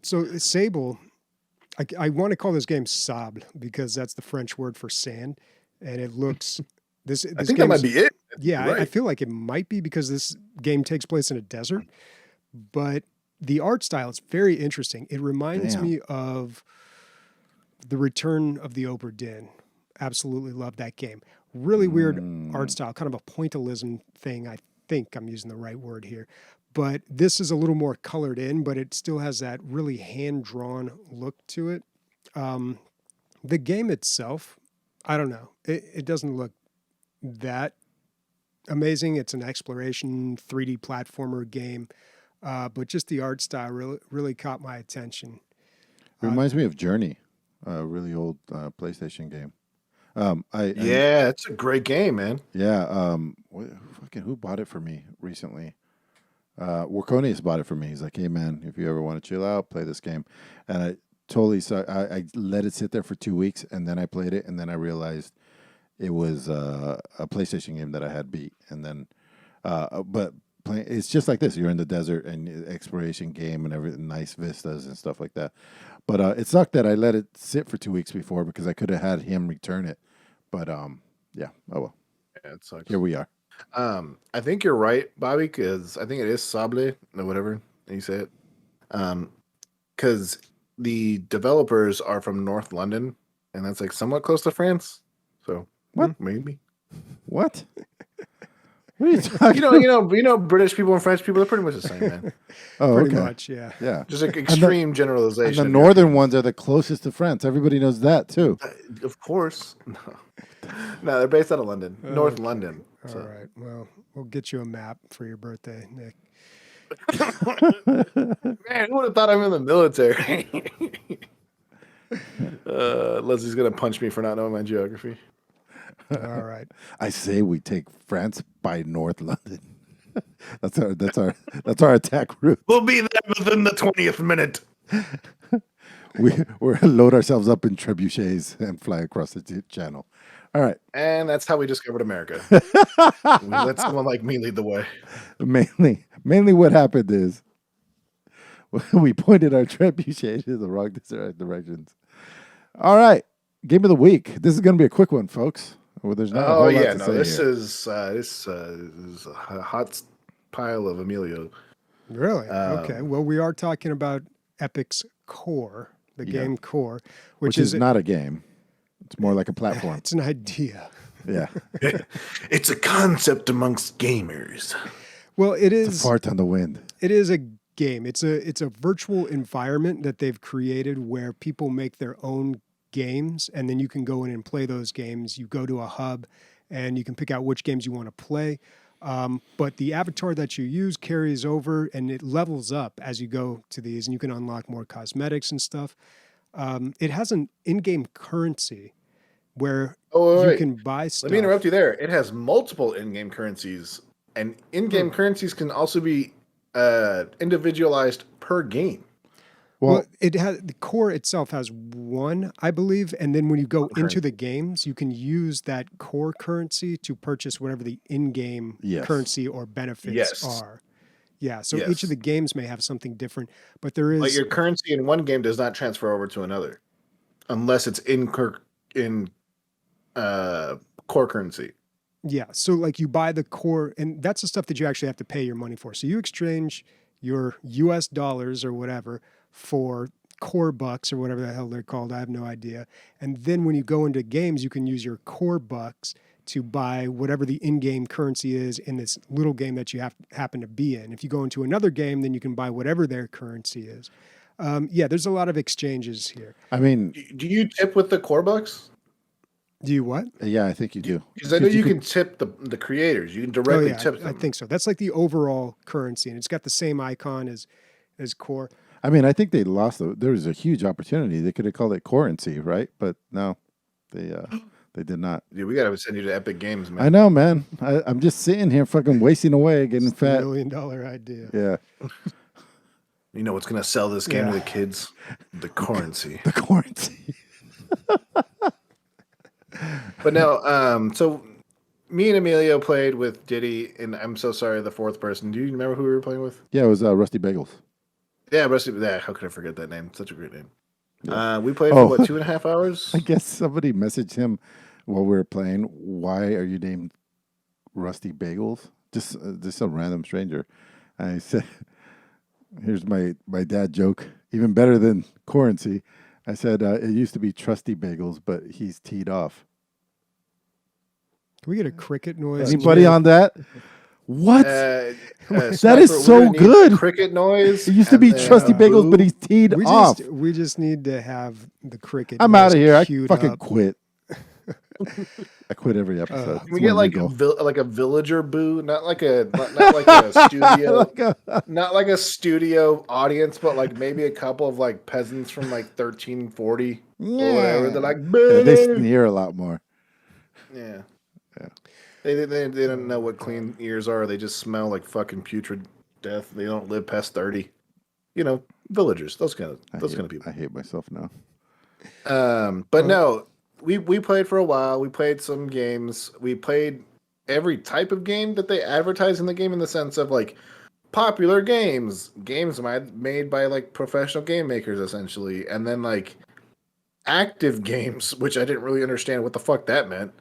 So Sable, I want to call this game Sable because that's the French word for sand, and it looks this. I think that might be it. Yeah, You're I right. feel like it might be because this game takes place in a desert, but the art style is very interesting. It reminds Damn. me of The Return of the Obra Dinn. Absolutely love that game. Really weird art style, kind of a pointillism thing. I think I'm using the right word here. But this is a little more colored in, but it still has that really hand-drawn look to it. The game itself, I don't know. It doesn't look that amazing. It's an exploration 3D platformer game, but just the art style really caught my attention. It reminds me of Journey, a really old PlayStation game. Yeah, it's a great game, man. Yeah. Who bought it for me recently? Warconius bought it for me. He's like, "Hey, man, if you ever want to chill out, play this game." And I totally I let it sit there for 2 weeks, and then I played it, and then I realized it was a PlayStation game that I had beat. And then, but it's just like this. You're in the desert and exploration game and everything, nice vistas and stuff like that. But it sucked that I let it sit for 2 weeks before because I could have had him return it. But yeah, oh well. Yeah, it sucks. Here we are. I think you're right, Bobby, because I think it is Sable or whatever you said. Because the developers are from North London, and that's like somewhat close to France. So What? Maybe. What? What are you talking You know, British people and French people are pretty much the same, man. Oh, Pretty okay. much, yeah. Yeah. Just like extreme generalization. And the northern ones are the closest to France. Everybody knows that too. Of course. No, they're based out of London, North Okay. London. All So. right. Well, we'll get you a map for your birthday, Nick. Man, who would have thought I'm in the military? Leslie's gonna punch me for not knowing my geography. All right. I say we take France by North London. That's our attack route. We'll be there within the 20th minute. We're load ourselves up in trebuchets and fly across the channel. All right. And that's how we discovered America. We let someone like me lead the way. Mainly what happened is we pointed our trebuchet in the wrong directions. All right. Game of the week. This is going to be a quick one, folks. Well, there's not a whole lot to say this here. is a hot pile of Emilio. Really? Okay. Well, we are talking about Epic's Core, the game Core, Which is not a game. It's more like a platform. It's an idea. Yeah. It's a concept amongst gamers. Well, it It's is. a fart on the wind. It is a game. It's a virtual environment that they've created where people make their own games, and then you can go in and play those games. You go to a hub, and you can pick out which games you want to play. But the avatar that you use carries over, and it levels up as you go to these, and you can unlock more cosmetics and stuff. It has an in-game currency where you can buy stuff. Let me interrupt you there. It has multiple in-game currencies, and in-game currencies can also be individualized per game. Well, it has the Core itself has one, I believe, and then when you go into the games, you can use that Core currency to purchase whatever the in-game currency or benefits are. Yeah, so each of the games may have something different, but there is like your currency in one game does not transfer over to another, unless it's in core currency. Yeah, so like you buy the Core, and that's the stuff that you actually have to pay your money for. So you exchange your US dollars or whatever for Core bucks or whatever the hell they're called. I have no idea. And then when you go into games, you can use your Core bucks to buy whatever the in-game currency is in this little game that you happen to be in. If you go into another game, then you can buy whatever their currency is. Yeah, there's a lot of exchanges here. I mean, do you tip with the core bucks? Do you what? Yeah, I think you do. Because I know you can tip the creators. You can directly tip them. I think so. That's like the overall currency, and it's got the same icon as Core. I mean, I think they lost. There was a huge opportunity. They could have called it Core-ency, right? But no, they did not. Dude, we gotta send you to Epic Games, man. I know, man. I'm just sitting here fucking wasting away, getting fat. $1 million idea. Yeah. You know what's gonna sell this game to the kids? The currency. The Core-ency. But no, so me and Emilio played with Diddy, and I'm so sorry, the fourth person. Do you remember who we were playing with? Yeah, it was Rusty Bagels. Yeah, Rusty. Yeah, how could I forget that name? Such a great name. Yeah. We played for 2.5 hours. I guess somebody messaged him while we were playing. Why are you named Rusty Bagels? Just some random stranger. And I said, "Here's my dad joke, even better than Core-ency." I said it used to be Trusty Bagels, but he's teed off. Can we get a cricket noise? Anybody on that? What? That Sniper, is so we're gonna need good. Cricket noise. It used to be Trusty Bagels, but he's teed off. We just need to have the cricket. I'm noise out of here. I queued fucking up. quit. I quit every episode. Can we It's get my like new goal. like a villager boo, not like a studio, Like a- not like a studio audience, but like maybe a couple of like peasants from like 1340 or whatever. They're like, Yeah, they "Boo!" sneer a lot more. Yeah. Yeah. They don't know what clean ears are. They just smell like fucking putrid death. They don't live past 30. You know, villagers, those kind of people. I hate myself now. But no, we played for a while. We played some games. We played every type of game that they advertise in the game, in the sense of like popular games made by like professional game makers, essentially, and then like active games, which I didn't really understand what the fuck that meant.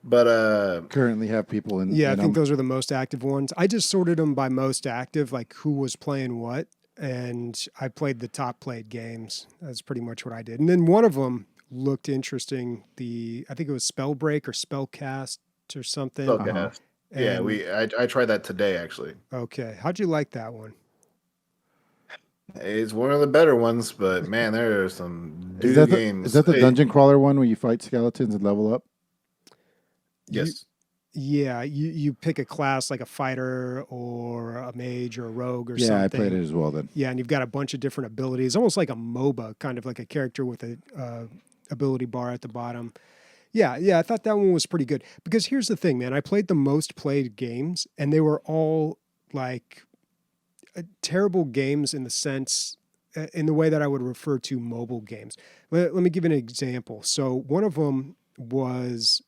But Currently have people in. Yeah, I in think those are the most active ones. I just sorted them by most active, like who was playing what, and I played the top played games. That's pretty much what I did. And then one of them looked interesting. I think it was Spellbreak or Spellcast or something. okay. Yeah, I tried that today actually. Okay, how'd you like that one? It's one of the better ones, but man, there are some Is that games. is that the dungeon crawler one where you fight skeletons and level up? Yes. You pick a class like a fighter or a mage or a rogue or Yeah, something. I played it as well then. Yeah, and you've got a bunch of different abilities, almost like a MOBA, kind of like a character with a ability bar at the bottom. Yeah, I thought that one was pretty good. Because here's the thing, man. I played the most played games, and they were all like terrible games in the sense, in the way that I would refer to mobile games. Let me give an example. So one of them was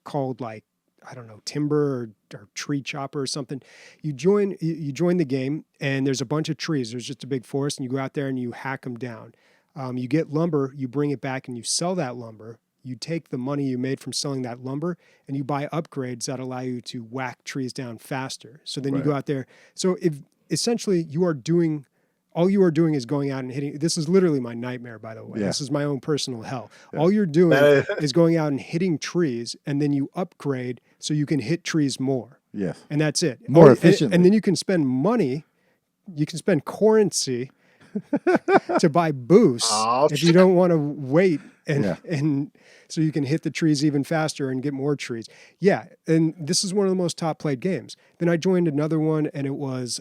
called like, I don't know, Timber or Tree Chopper or something. You join the game, and there's a bunch of trees. There's just a big forest, and you go out there and you hack them down. You get lumber, you bring it back, and you sell that lumber. You take the money you made from selling that lumber, and you buy upgrades that allow you to whack trees down faster. So then you go out there. So if essentially all you are doing is going out and hitting. This is literally my nightmare, by the way. Yeah. This is my own personal hell. All you're doing is going out and hitting trees, and then you upgrade so you can hit trees more. Yes. And that's it. More efficiently. And then you can spend money. You can spend Core-ency to buy boosts if you don't want to wait and so you can hit the trees even faster and get more trees. Yeah, and this is one of the most top played games. Then I joined another one, and it was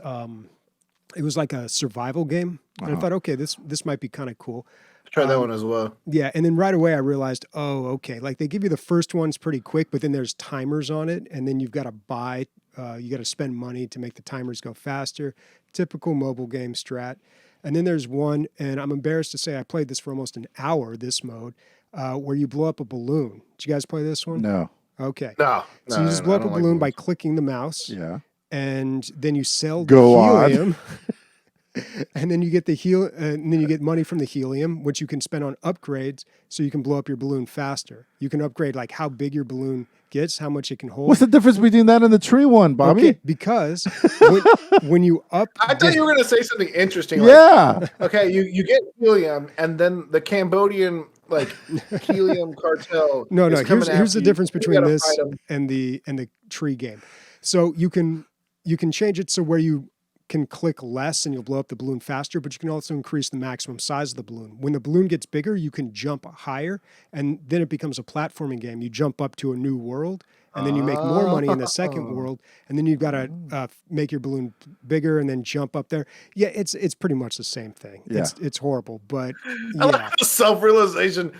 like a survival game. And I thought, okay, this might be kind of cool. Try that one as well. Yeah, and then right away I realized, oh, okay, like they give you the first ones pretty quick, but then there's timers on it, and then you've got to buy, you got to spend money to make the timers go faster. Typical mobile game strat. And then there's one, and I'm embarrassed to say I played this for almost an hour, this mode, where you blow up a balloon. Did you guys play this one? No. Okay. No. So you just blow I up a don't like balloon by balloons. clicking the mouse. Yeah. And then you sell Go the on. helium. And then you get and then you get money from the helium, which you can spend on upgrades so you can blow up your balloon faster. You can upgrade like how big your balloon gets, how much it can hold. What's the difference between that and the tree one, Bobby? Okay, because when you up, I thought you were going to say something interesting. Yeah. Like, okay, you get helium, and then the Cambodian like helium cartel. no. is coming Here's after the you. difference You between gotta this fight 'em. and the tree game. So you can change it so where you can click less and you'll blow up the balloon faster, but you can also increase the maximum size of the balloon. When the balloon gets bigger, you can jump higher, and then it becomes a platforming game. You jump up to a new world, and then you make more money in the second world, and then you've got to make your balloon bigger and then jump up there. Yeah, it's pretty much the same thing. Yeah. It's horrible, but I yeah. like the self-realization.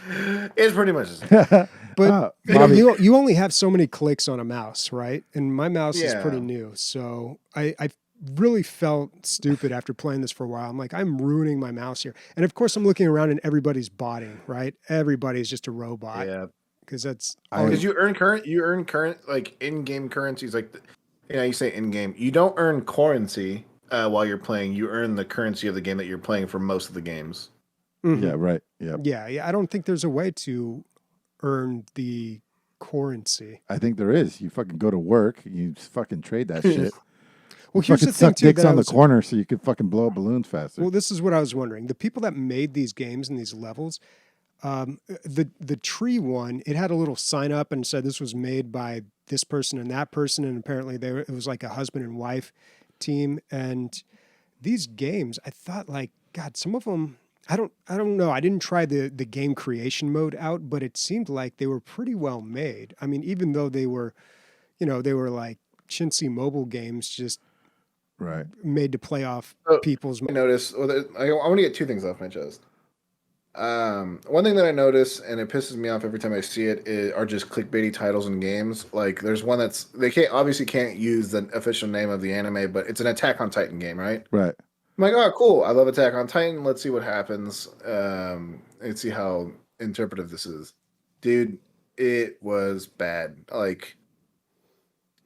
It's pretty much the same. But Bobby, you only have so many clicks on a mouse, right? And my mouse is pretty Yeah. new, so I really felt stupid after playing this for a while. I'm like, I'm ruining my mouse here. And of course, I'm looking around and everybody's botting, right? Everybody's just a robot. Yeah, Because that's because you earn current like in-game currencies. Like, you say in-game. You don't earn currency while you're playing. You earn the currency of the game that you're playing for most of the games. Mhm. yeah, right. Yeah. Yeah. I don't think there's a way to earn the currency. I think there is. You fucking go to work, you fucking trade that shit. Well, You here's fucking the thing suck too. dicks that I on the was- corner so you could fucking blow up balloons faster. Well, this is what I was wondering. The people that made these games and these levels, the tree one, it had a little sign up and said this was made by this person and that person, and apparently it was like a husband and wife team. And these games, I thought like, God, some of them, I don't know. I didn't try the game creation mode out, but it seemed like they were pretty well made. I mean, even though they were, they were like chintzy mobile games just Right. made to play off So people's. I noticed. Well, I want to get two things off my chest. One thing that I notice, and it pisses me off every time I see it, are just clickbaity titles in games. Like, there's one that's they can't use the official name of the anime, but it's an Attack on Titan game, right? Right. I'm like, oh, cool. I love Attack on Titan. Let's see what happens. Let's see how interpretive this is. Dude, it was bad. Like,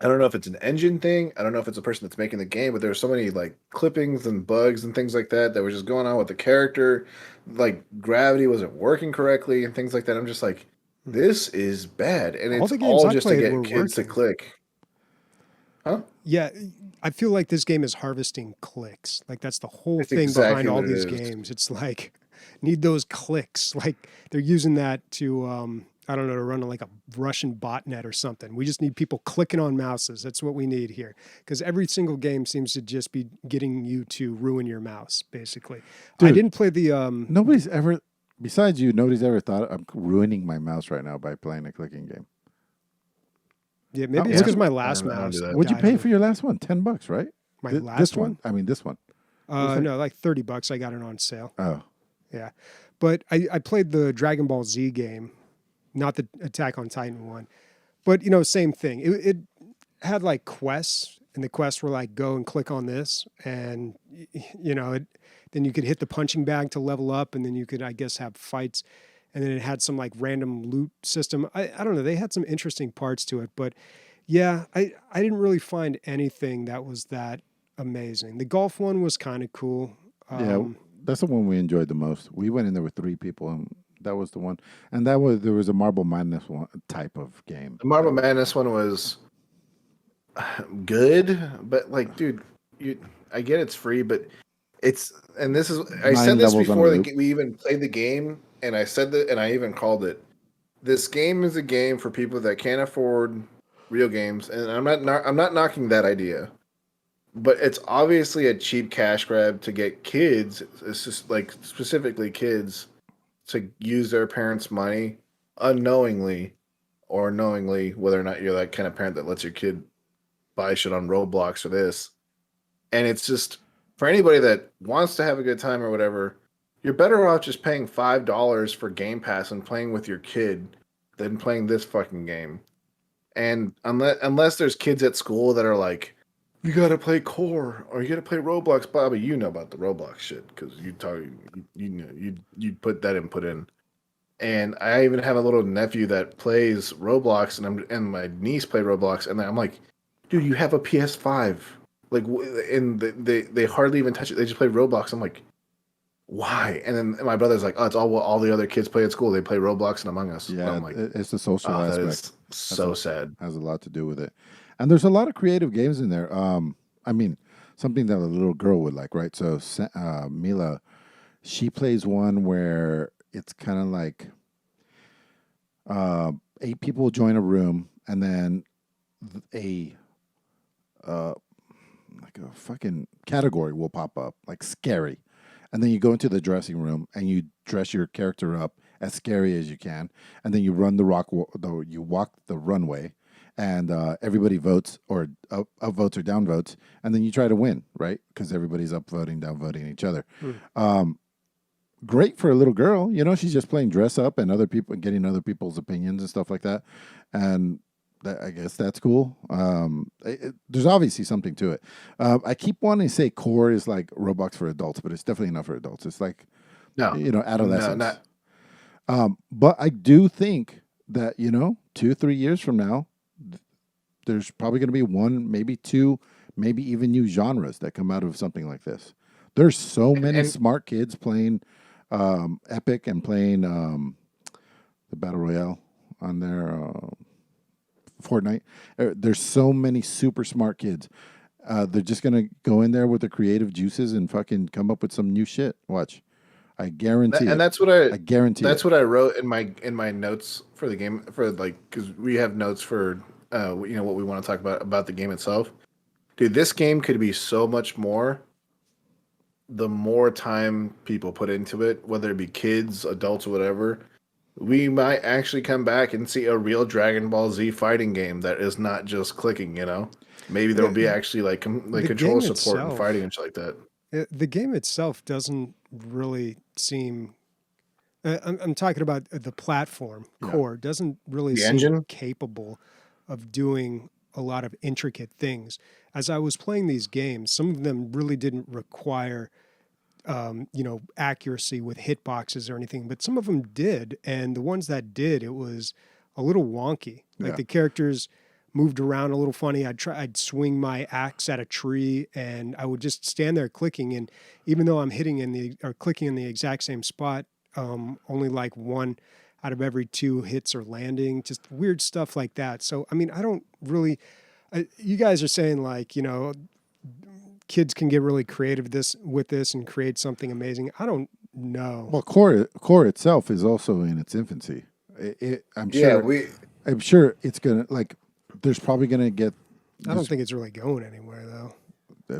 I don't know if it's an engine thing. I don't know if it's a person that's making the game, but there were so many like clippings and bugs and things like that were just going on with the character. Like, gravity wasn't working correctly and things like that. I'm just like, this is bad. And All it's the games all I just to played get were kids to working. click. Huh? Yeah, I feel like this game is harvesting clicks. Like that's the whole That's thing exactly behind all what it these is. games. It's like need those clicks. Like they're using that to I don't know, to run like a Russian botnet or something. We just need people clicking on mouses. That's what we need here. Because every single game seems to just be getting you to ruin your mouse, basically. I Dude, didn't play the Nobody's ever, besides you, nobody's ever thought I'm ruining my mouse right now by playing a clicking game. yeah, maybe Oh, it's because yeah. my I last don't do mouse. that. What'd you died pay on for your last one? $10, right? my This last one? I mean, this one. like- No, like $30. I got it on sale. Oh, Yeah. But I played the Dragon Ball Z game, not the Attack on Titan one. But, same thing. It had like quests, and the quests were like, go and click on this. And, then you could hit the punching bag to level up, and then you could, I guess, have fights. And then it had some like random loot system. I don't know. They had some interesting parts to it. But yeah, I didn't really find anything that was that amazing. The golf one was kind of cool. yeah. That's the one we enjoyed the most. We went in there with 3 people, and that was the one. And there was a Marble Madness one type of game. The Marble Madness one was good, but like, dude, I get it's free, but and this is I 9 said this levels on before a loop. we even played the game, and I said that, and I even called it. This game is a game for people that can't afford real games, and I'm not knocking that idea, but it's obviously a cheap cash grab to get kids, it's just like specifically kids, to use their parents' money unknowingly or knowingly, whether or not you're that kind of parent that lets your kid buy shit on Roblox or this. And it's just for anybody that wants to have a good time or whatever, you're better off just paying $5 for Game Pass and playing with your kid than playing this fucking game. And unless there's kids at school that are like, you gotta play Core or you gotta play Roblox, Bobby, you know about the Roblox shit because you put that input in. And I even have a little nephew that plays Roblox, and my niece played Roblox, and I'm like, dude, you have a PS5, like, and they hardly even touch it. They just play Roblox. I'm like, why? And then my brother's like, oh, it's all the other kids play at school. They play Roblox and Among Us. Yeah, I'm like, it's the social oh, that aspect. is so sad. Has a lot to do with it. And there's a lot of creative games in there. I mean, something that a little girl would like, right? So Mila, she plays one where it's kind of like 8 people join a room, and then a like a fucking category will pop up, like scary. And then you go into the dressing room and you dress your character up as scary as you can, and then you run you walk the runway, and everybody votes or upvotes or downvotes, and then you try to win, right? Because everybody's upvoting, downvoting each other. Great for a little girl, she's just playing dress up and other people, getting other people's opinions and stuff like that, and I guess that's cool. There's obviously something to it. I keep wanting to say Core is like Roblox for adults, but it's definitely not for adults. It's like, No, adolescence. No, not. But I do think that, 2-3 years from now, there's probably going to be 1, maybe 2, maybe even new genres that come out of something like this. There's so many smart kids playing Epic and playing the Battle Royale on their Fortnite. There's so many super smart kids. They're just going to go in there with their creative juices and fucking come up with some new shit. Watch. I guarantee it. And that's what I guarantee that's it. what I wrote in my notes for the game, for like, because we have notes for what we want to talk about the game itself. Dude, this game could be so much more the more time people put into it, whether it be kids, adults, or whatever, we might actually come back and see a real Dragon Ball Z fighting game that is not just clicking. Maybe there'll be actually like the control game support and itself, fighting and shit like that. the game itself doesn't really seem. I'm talking about the platform core doesn't really The seem engine? capable of doing a lot of intricate things. As I was playing these games, some of them really didn't require accuracy with hitboxes or anything, but some of them did. And the ones that did, it was a little wonky. Like the characters moved around a little funny. I'd swing my axe at a tree and I would just stand there clicking. And even though I'm clicking in the exact same spot, only like one out of every two hits are landing, just weird stuff like that. So, I mean, I don't really, you guys are saying like, kids can get really creative with this and create something amazing. I don't know. Well, core itself is also in its infancy. I'm sure it's gonna there's probably gonna get. I don't think it's really going anywhere though.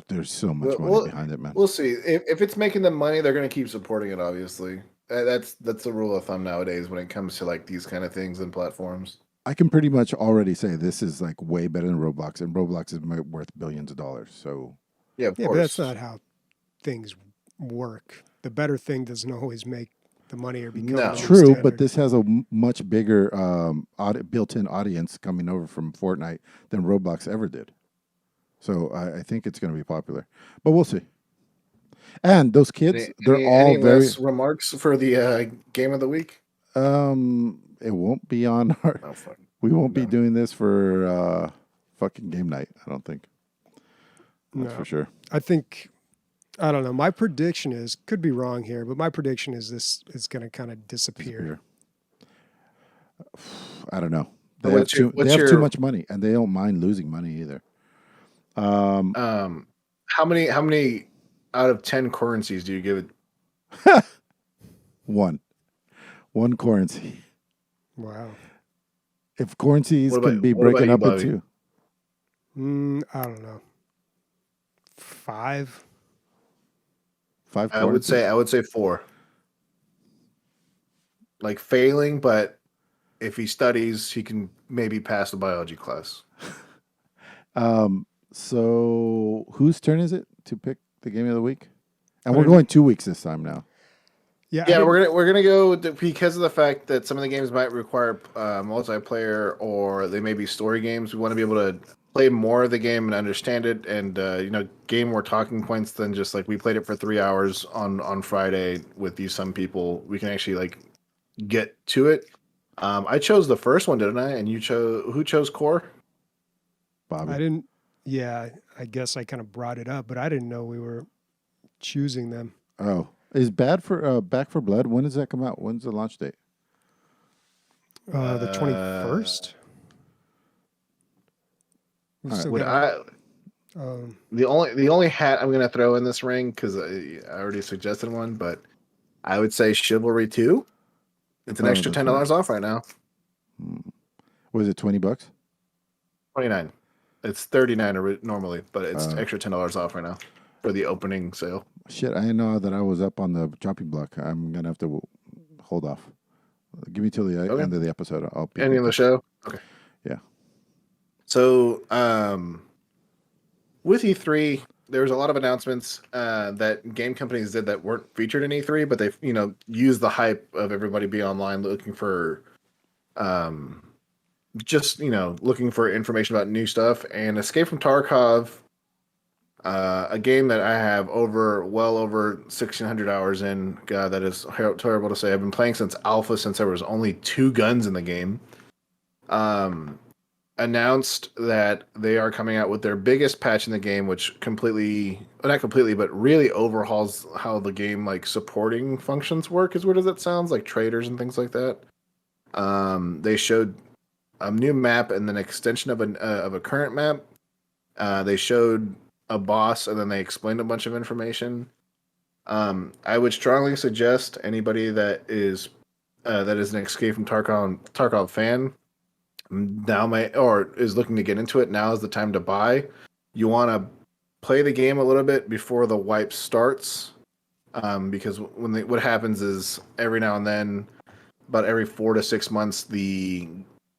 There's so much money behind it, man. We'll see. If it's making them money, they're going to keep supporting it. Obviously, that's the rule of thumb nowadays when it comes to like these kind of things and platforms. I can pretty much already say this is like way better than Roblox, and Roblox is worth billions of dollars. So yeah, of course. But that's not how things work. The better thing doesn't always make the money or become the true, standard. but this has a much bigger built-in audience coming over from Fortnite than Roblox ever did. So I think it's going to be popular, but we'll see. And those kids, they're all any very remarks for the game of the week. It won't be on our. Oh, fuck. We won't be doing this for fucking game night. I don't think. That's for sure. I think. I don't know. My prediction is, could be wrong here, but my prediction is this is going to kind of disappear. I don't know. They have too much money, and they don't mind losing money either. How many out of 10 currencies do you give it? One Core-ency. Wow. If currencies can be broken up into, I don't know. 5. I would say 4. Like failing, but if he studies, he can maybe pass the biology class. So whose turn is it to pick the game of the week? And we're going 2 weeks this time now. Yeah, we're gonna go because of the fact that some of the games might require multiplayer or they may be story games. We want to be able to play more of the game and understand it, and gain more talking points than just like we played it for 3 hours on Friday with some people. We can actually like get to it. I chose the first one, didn't I? And who chose Core? Bobby. I didn't. Yeah, I guess I kind of brought it up, but I didn't know we were choosing them. Oh. Is Back for Blood? When does that come out? When's the launch date? The 21st. The only hat I'm gonna throw in this ring because I already suggested one, but I would say Chivalry 2. It's an extra $10 off right now. Was it $20? $29. It's $39 normally, but it's extra $10 off right now for the opening sale. Shit, I didn't know that I was up on the chopping block. I'm gonna have to hold off. Give me till the end of the episode. I'll ending of the show. Okay. Yeah. So, with E3, there was a lot of announcements that game companies did that weren't featured in E3, but they used the hype of everybody being online looking for, looking for information about new stuff. And Escape from Tarkov. A game that I have well over 1,600 hours in. God, that is terrible to say. I've been playing since alpha, since there was only 2 guns in the game. Announced that they are coming out with their biggest patch in the game, which not completely, but really overhauls how the game like supporting functions work. As weird as that sounds, like traders and things like that. They showed a new map and an extension of a current map. They showed a boss, and then they explained a bunch of information. I would strongly suggest anybody that is an Escape from Tarkov fan is looking to get into it. Now is the time to buy. You want to play the game a little bit before the wipe starts, because what happens is every now and then, about every 4 to 6 months, the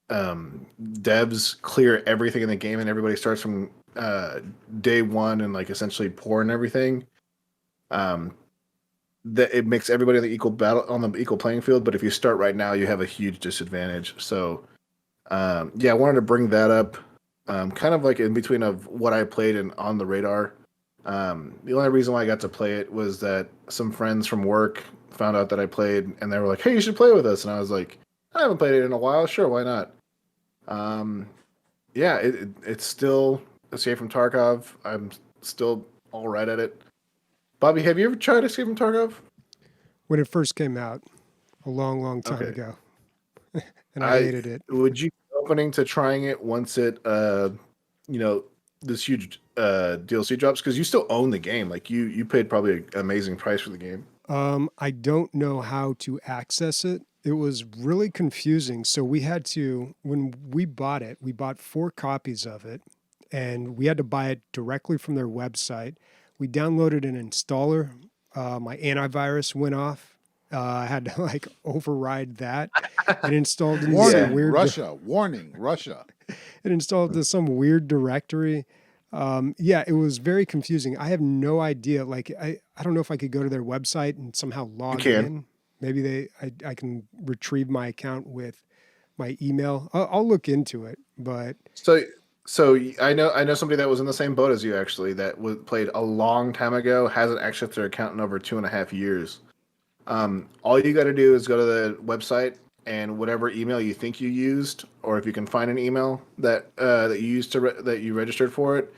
devs clear everything in the game, and everybody starts from day one and like essentially poor and everything. That it makes everybody on the equal playing field. But if you start right now, you have a huge disadvantage. So yeah, I wanted to bring that up, kind of like in between of what I played and on the radar. The only reason why I got to play it was that some friends from work found out that I played, and they were like, "Hey, you should play with us." And I was like, "I haven't played it in a while. Sure, why not?" Yeah, it's still Escape from Tarkov. I'm still all right at it. Bobby, have you ever tried Escape from Tarkov? When it first came out, a long, long time Okay. ago, and I hated it. Would you be opening to trying it once it this huge DLC drops? Because you still own the game. Like you paid probably an amazing price for the game. I don't know how to access it. It was really confusing. So we had to, when we bought it, we bought 4 copies of it, and we had to buy it directly from their website. We downloaded an installer. My antivirus went off. I had to like override that. It installed into Warning, some weird. Russia. Warning, Russia. It installed to some weird directory. Yeah, it was very confusing. I have no idea. Like, I don't know if I could go to their website and somehow log can. in. Maybe I can retrieve my account with my email. I'll look into it, but So I know somebody that was in the same boat as you actually that played a long time ago, hasn't accessed their account in over 2.5 years. All you got to do is go to the website and whatever email you think you used, or if you can find an email that that you used that you registered for it,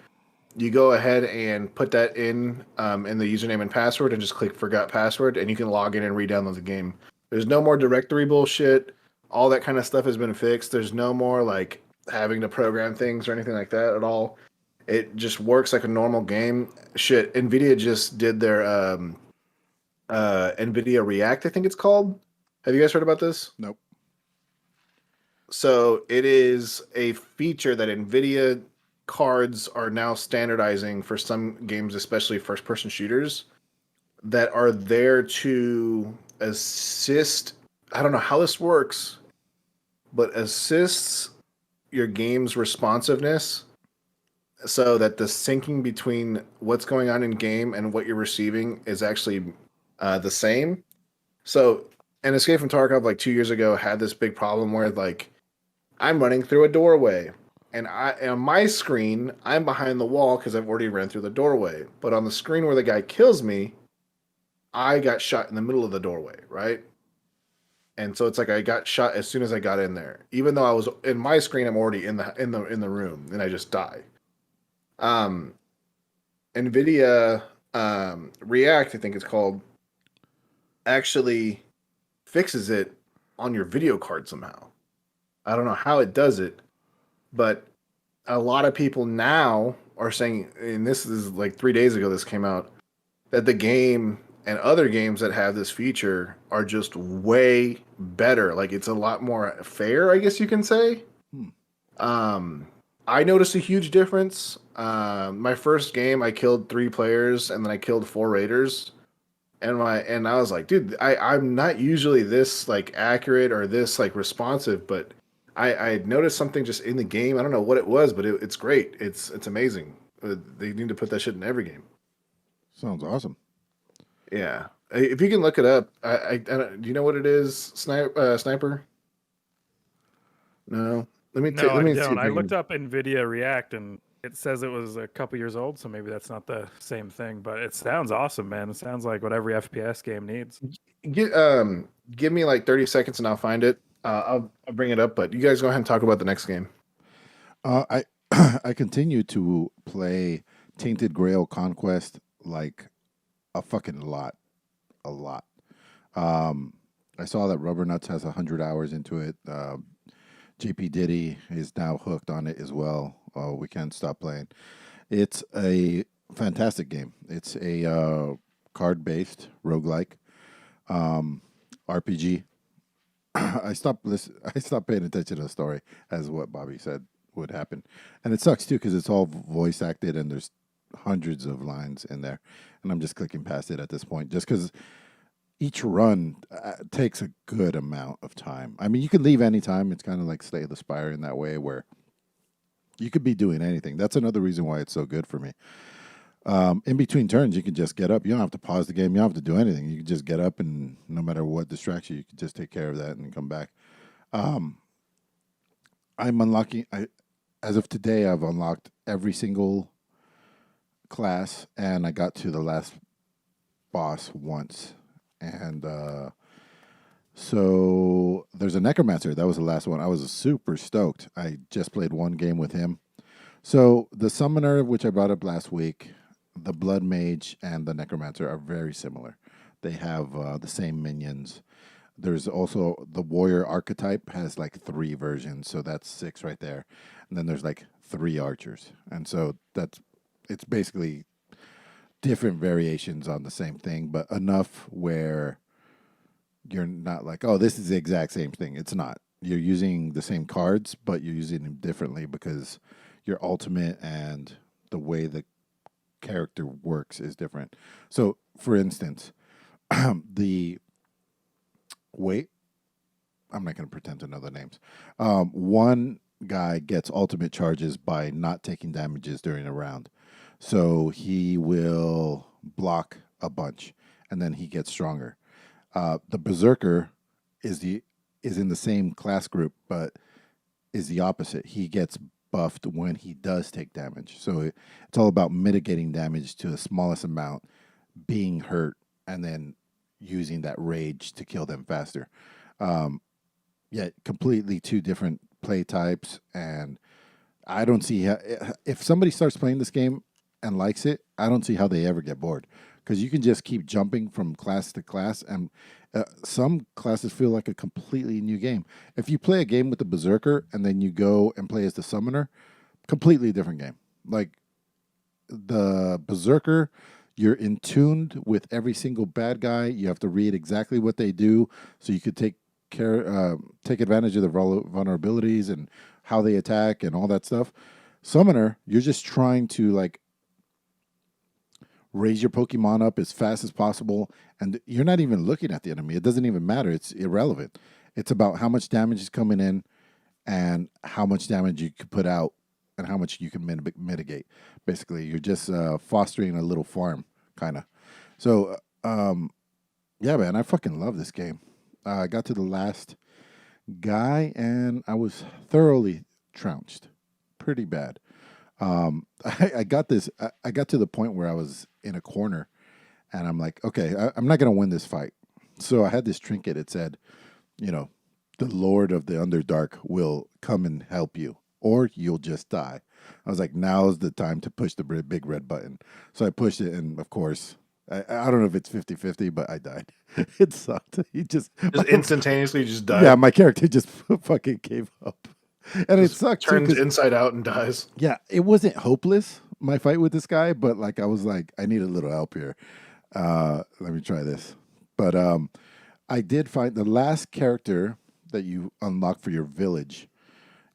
you go ahead and put that in the username and password, and just click forgot password, and you can log in and re-download the game. There's no more directory bullshit. All that kind of stuff has been fixed. There's no more like having to program things or anything like that at all. It just works like a normal game. Shit, Nvidia just did their Nvidia React, I think it's called. Have you guys heard about this? Nope. So it is a feature that Nvidia cards are now standardizing for some games, especially first-person shooters, that are there to assist. I don't know how this works, but assists your game's responsiveness so that the syncing between what's going on in game and what you're receiving is actually the same. So, an Escape from Tarkov like 2 years ago had this big problem where like I'm running through a doorway, and on my screen I'm behind the wall because I've already ran through the doorway. But on the screen where the guy kills me, I got shot in the middle of the doorway, right? And so it's like I got shot as soon as I got in there, even though I was in my screen. I'm already in the room, and I just die. Nvidia React, I think it's called, actually fixes it on your video card somehow. I don't know how it does it, but a lot of people now are saying, and this is like 3 days ago this came out, that the game and other games that have this feature are just way better. Like it's a lot more fair, I guess you can say. I noticed a huge difference. My first game, I killed 3 players and then I killed 4 raiders. And I was like, dude, I'm not usually this like accurate or this like responsive, but I noticed something just in the game. I don't know what it was, but it's great. It's amazing. They need to put that shit in every game. Sounds awesome. Yeah, if you can look it up, I do you know what it is, Sniper? No, let me No, let me I see. don't. If I can- looked up Nvidia React, and it says it was a couple years old, so maybe that's not the same thing. But it sounds awesome, man. It sounds like what every FPS game needs. Give me like 30 seconds and I'll find it. I'll bring it up, but you guys go ahead and talk about the next game. I I continue to play Tainted Grail Conquest like a fucking lot, a lot. I saw that Rubber Nuts has 100 hours into it. JP Diddy is now hooked on it as well. We can't stop playing. It's a fantastic game. It's a card-based roguelike RPG. I stopped paying attention to the story as what Bobby said would happen, and it sucks too because it's all voice acted and there's hundreds of lines in there, and I'm just clicking past it at this point, just because each run takes a good amount of time. I mean, you can leave any time. It's kind of like Slay the Spire in that way, where you could be doing anything. That's another reason why it's so good for me. In between turns, you can just get up. You don't have to pause the game. You don't have to do anything. You can just get up, and no matter what distracts you, you can just take care of that and come back. I'm unlocking. As of today, I've unlocked every single class, and I got to the last boss once. And so there's a Necromancer. That was the last one. I was super stoked. I just played one game with him. So the Summoner, which I brought up last week, the Blood Mage, and the Necromancer are very similar. They have the same minions. There's also the Warrior archetype has like 3 versions, so that's 6 right there. And then there's like 3 archers. And so it's basically different variations on the same thing, but enough where you're not like, oh, this is the exact same thing. It's not. You're using the same cards, but you're using them differently because your ultimate and the way the character works is different. So, for instance, I'm not going to pretend to know the names. One guy gets ultimate charges by not taking damages during a round. So he will block a bunch, and then he gets stronger. The Berserker is in the same class group, but is the opposite. He gets buffed when he does take damage. So it's all about mitigating damage to the smallest amount, being hurt, and then using that rage to kill them faster. Completely 2 different play types, and I don't see how, if somebody starts playing this game and likes it, I don't see how they ever get bored, because you can just keep jumping from class to class, and some classes feel like a completely new game. If you play a game with the Berserker and then you go and play as the Summoner, completely different game. Like the Berserker, you're in tuned with every single bad guy. You have to read exactly what they do so you could take advantage of their vulnerabilities and how they attack and all that stuff. Summoner, you're just trying to like raise your Pokemon up as fast as possible, and you're not even looking at the enemy. It doesn't even matter. It's irrelevant. It's about how much damage is coming in and how much damage you can put out and how much you can mitigate. Basically, you're just fostering a little farm, kind of. So, yeah, man, I fucking love this game. I got to the last guy, and I was thoroughly trounced. Pretty bad. I got this. I got to the point where I was in a corner, and I'm like, okay, I'm not gonna win this fight. So I had this trinket. It said, the Lord of the Underdark will come and help you, or you'll just die. I was like, now's the time to push the big red button. So I pushed it, and of course, I don't know if it's 50-50, but I died. It sucked. He just instantaneously just died. Yeah, my character just fucking gave up. And it sucked too. Turns inside out and dies. Yeah, it wasn't hopeless, my fight with this guy, but like I was like, I need a little help here. Let me try this. But I did find the last character that you unlock for your village.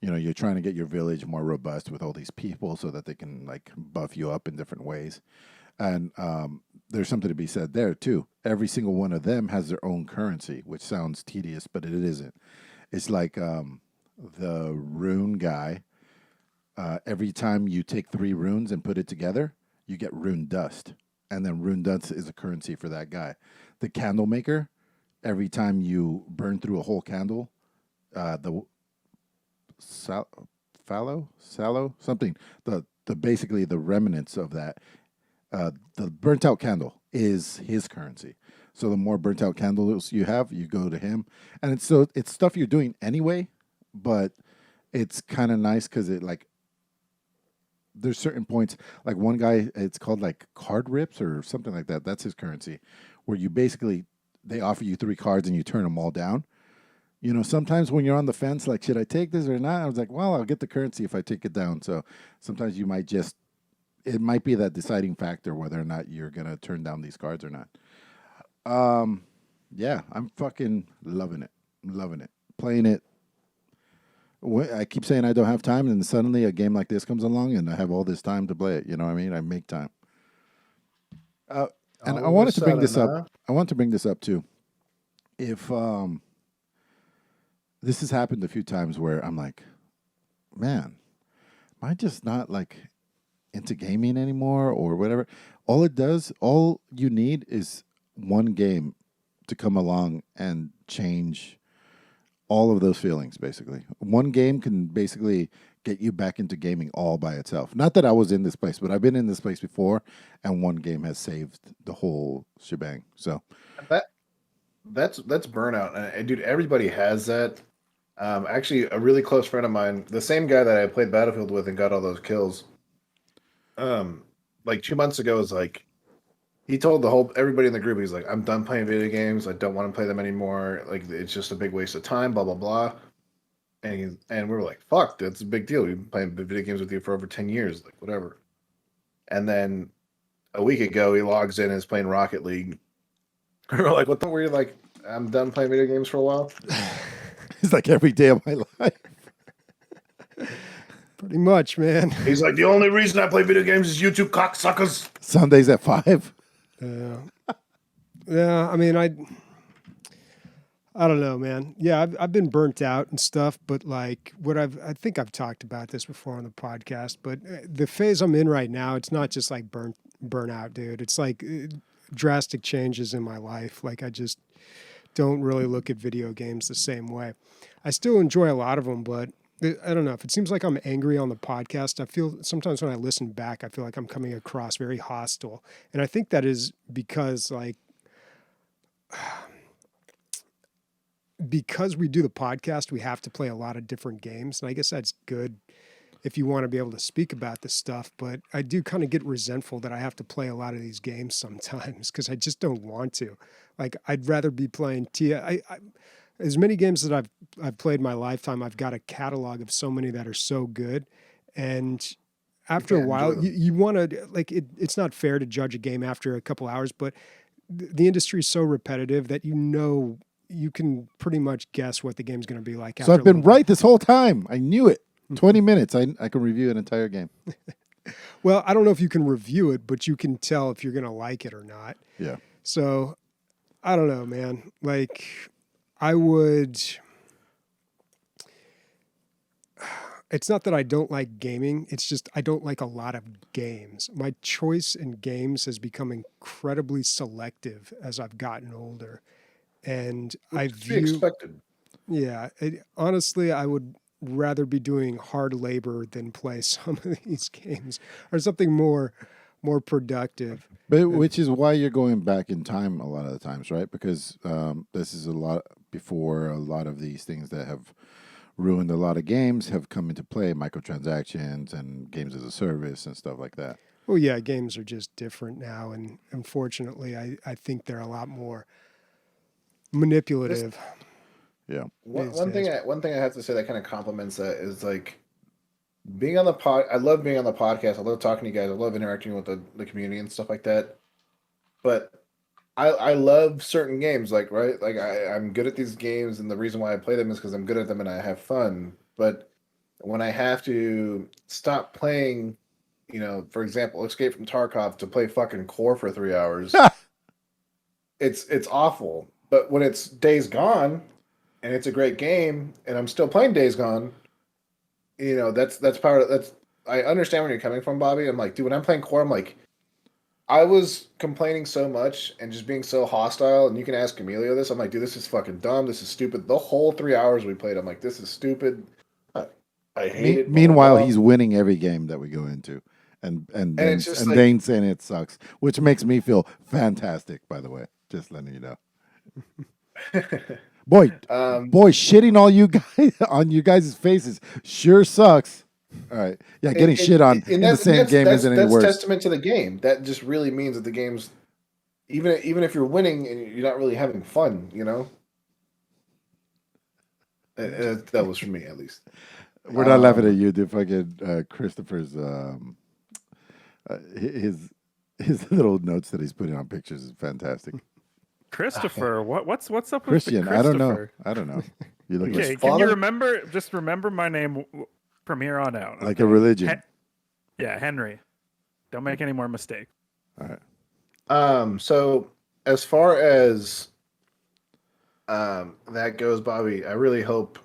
You're trying to get your village more robust with all these people so that they can like buff you up in different ways. And there's something to be said there too. Every single one of them has their own currency, which sounds tedious, but it isn't. It's like the rune guy. Every time you take 3 runes and put it together, you get rune dust. And then rune dust is a currency for that guy. The candle maker, every time you burn through a whole candle, the basically the remnants of that, the burnt out candle is his currency. So the more burnt out candles you have, you go to him. And it's stuff you're doing anyway, but it's kind of nice because it like, there's certain points, like one guy, it's called like card rips or something like that. That's his currency, where you basically, they offer you 3 cards and you turn them all down. Sometimes when you're on the fence, like, should I take this or not? I was like, well, I'll get the currency if I take it down. So sometimes you might it might be that deciding factor whether or not you're going to turn down these cards or not. Yeah, I'm fucking loving it. Playing it I keep saying I don't have time, and then suddenly a game like this comes along, and I have all this time to play it. You know what I mean? I make time. And I wanted to bring this up. I want to bring this up too. If this has happened a few times where I'm like, man, am I just not like into gaming anymore or whatever? All you need is one game to come along and change all of those feelings, basically. One game can basically get you back into gaming all by itself. Not that I was in this place, but I've been in this place before, and one game has saved the whole shebang. So that's burnout, and dude, everybody has that. Actually, a really close friend of mine, the same guy that I played Battlefield with and got all those kills, like 2 months ago, was like, he told everybody in the group, he's like, I'm done playing video games. I don't want to play them anymore. Like, it's just a big waste of time, blah, blah, blah. And we were like, fuck, that's a big deal. We've been playing video games with you for over 10 years, like, whatever. And then a week ago, he logs in and is playing Rocket League. We're like, what the were you like? I'm done playing video games for a while. it's like every day of my life. Pretty much, man. He's like, the only reason I play video games is YouTube cocksuckers. Sundays at 5. Yeah, I mean, I don't know, man. Yeah, I've been burnt out and stuff, but like I think I've talked about this before on the podcast, but the phase I'm in right now, it's not just like burnout, dude. It's like drastic changes in my life. Like I just don't really look at video games the same way. I still enjoy a lot of them, but I don't know. If it seems like I'm angry on the podcast, I feel sometimes when I listen back, I feel like I'm coming across very hostile. And I think that is because because we do the podcast, we have to play a lot of different games. And I guess that's good if you want to be able to speak about this stuff. But I do kind of get resentful that I have to play a lot of these games sometimes because I just don't want to. Like, I'd rather be playing as many games that I've played in my lifetime, I've got a catalog of so many that are so good. And after a while, you want to, like, it's not fair to judge a game after a couple hours, but the industry is so repetitive that you can pretty much guess what the game's going to be like. So I've been right this whole time. I knew it. 20 minutes, I can review an entire game. Well, I don't know if you can review it, but you can tell if you're going to like it or not. Yeah. So I don't know, man. Like, it's not that I don't like gaming. It's just I don't like a lot of games. My choice in games has become incredibly selective as I've gotten older. And expected. Yeah. Honestly, I would rather be doing hard labor than play some of these games or something more productive. But which is why you're going back in time a lot of the times, right? Because this is a lot before a lot of these things that have ruined a lot of games have come into play, microtransactions and games as a service and stuff like that. Well, yeah, games are just different now, and unfortunately, I think they're a lot more manipulative. Yeah. One thing I have to say that kind of complements that is like being on the I love being on the podcast. I love talking to you guys. I love interacting with the community and stuff like that. But I love certain games, like, right? Like I'm good at these games, and the reason why I play them is because I'm good at them and I have fun. But when I have to stop playing, for example, Escape from Tarkov to play fucking Core for 3 hours, it's awful. But when it's Days Gone and it's a great game and I'm still playing Days Gone, that's part of that's. I understand where you're coming from, Bobby. I'm like, dude, when I'm playing Core, I'm like, I was complaining so much and just being so hostile, and you can ask Emilio this. I'm like, dude, this is fucking dumb. This is stupid. The whole 3 hours we played, I'm like, this is stupid. I hate it. Meanwhile, he's winning every game that we go into, and Dane's saying it sucks, which makes me feel fantastic. By the way, just letting you know. Boy, shitting all you guys on you guys' faces sure sucks. All right, yeah, getting shit on in the same game isn't any worse. That's testament to the game. That just really means that the game's even if you're winning and you're not really having fun, That was for me, at least. We're not laughing at you, dude. Fucking Christopher's his little notes that he's putting on pictures is fantastic. Christopher, what's up with Christian? I don't know. I don't know. You look Okay, like, can you father? remember? Just remember my name from here on out. like a religion. Yeah, Henry. Don't make any more mistakes. All right. So as far as that goes, Bobby, I really hope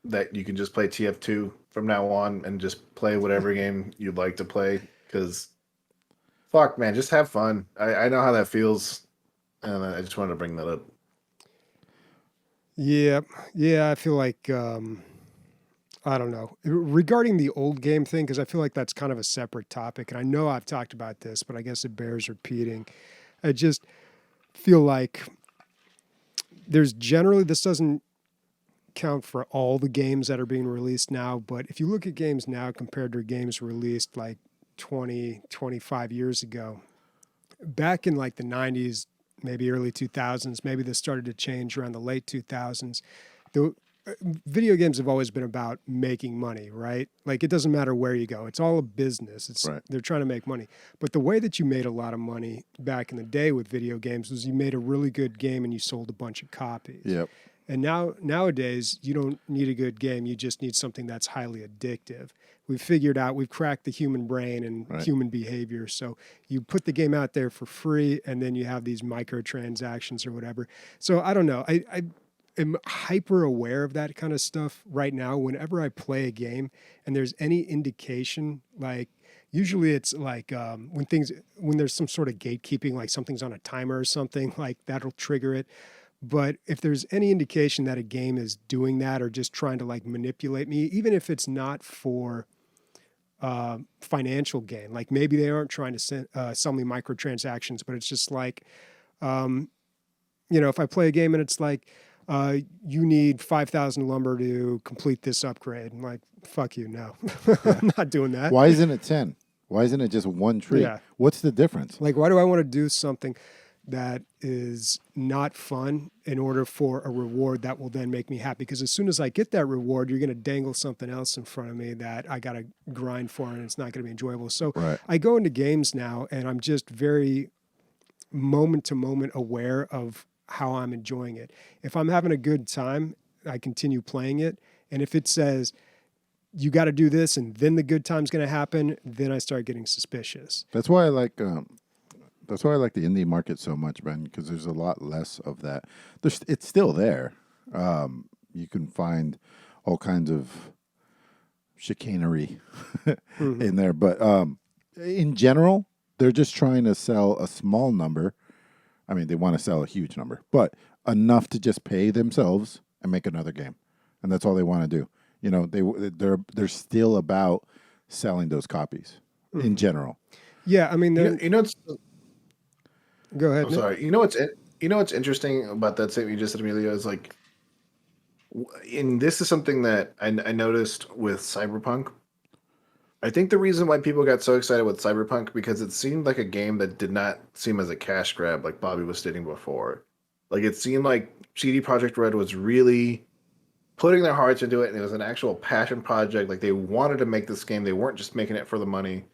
that you can just play TF2 from now on and just play whatever game you'd like to play. Because, fuck, man, just have fun. I know how that feels, and I just wanted to bring that up. Yeah, I feel like I don't know regarding the old game thing because I feel like that's kind of a separate topic, and I know I've talked about this, but I guess it bears repeating. I just feel like there's generally this doesn't count for all the games that are being released now, but if you look at games now compared to games released like 20, 25 years ago, back in like the 90s, maybe early 2000s, maybe this started to change around the late 2000s. The video games have always been about making money, right? Like it doesn't matter where you go. It's all a business. They're trying to make money. But the way that you made a lot of money back in the day with video games was you made a really good game and you sold a bunch of copies. Yep. And nowadays, you don't need a good game. You just need something that's highly addictive. We've cracked the human brain and human behavior. So you put the game out there for free, and then you have these microtransactions or whatever. So I don't know. I am hyper aware of that kind of stuff right now. Whenever I play a game and there's any indication, like usually it's like when there's some sort of gatekeeping, like something's on a timer or something, like that'll trigger it. But if there's any indication that a game is doing that or just trying to like manipulate me, even if it's not for financial gain, like maybe they aren't trying to sell me microtransactions, but it's just like, if I play a game and it's like, you need 5,000 lumber to complete this upgrade. I'm like, fuck you, no. I'm not doing that. Why isn't it 10? Why isn't it just one tree? Yeah. What's the difference? Like, why do I want to do something that is not fun in order for a reward that will then make me happy? Because as soon as I get that reward, you're going to dangle something else in front of me that I got to grind for, and it's not going to be enjoyable. So I go into games now, and I'm just very moment to moment aware of how I'm enjoying it. If I'm having a good time, I continue playing it. And if it says, you got to do this and then the good time's going to happen, then I start getting suspicious. That's why I like the indie market so much, man, because there's a lot less of that. It's still there. You can find all kinds of chicanery in there. But in general, they're just trying to sell a small number. I mean, they want to sell a huge number, but enough to just pay themselves and make another game. And that's all they want to do. You know, they're still about selling those copies in general. Yeah, I mean, go ahead. I'm sorry. You know what's interesting about that statement you just said, Emilio, is like, and this is something that I noticed with Cyberpunk. I think the reason why people got so excited with Cyberpunk because it seemed like a game that did not seem as a cash grab, like Bobby was stating before. Like it seemed like CD Projekt Red was really putting their hearts into it, and it was an actual passion project. Like they wanted to make this game; they weren't just making it for the money.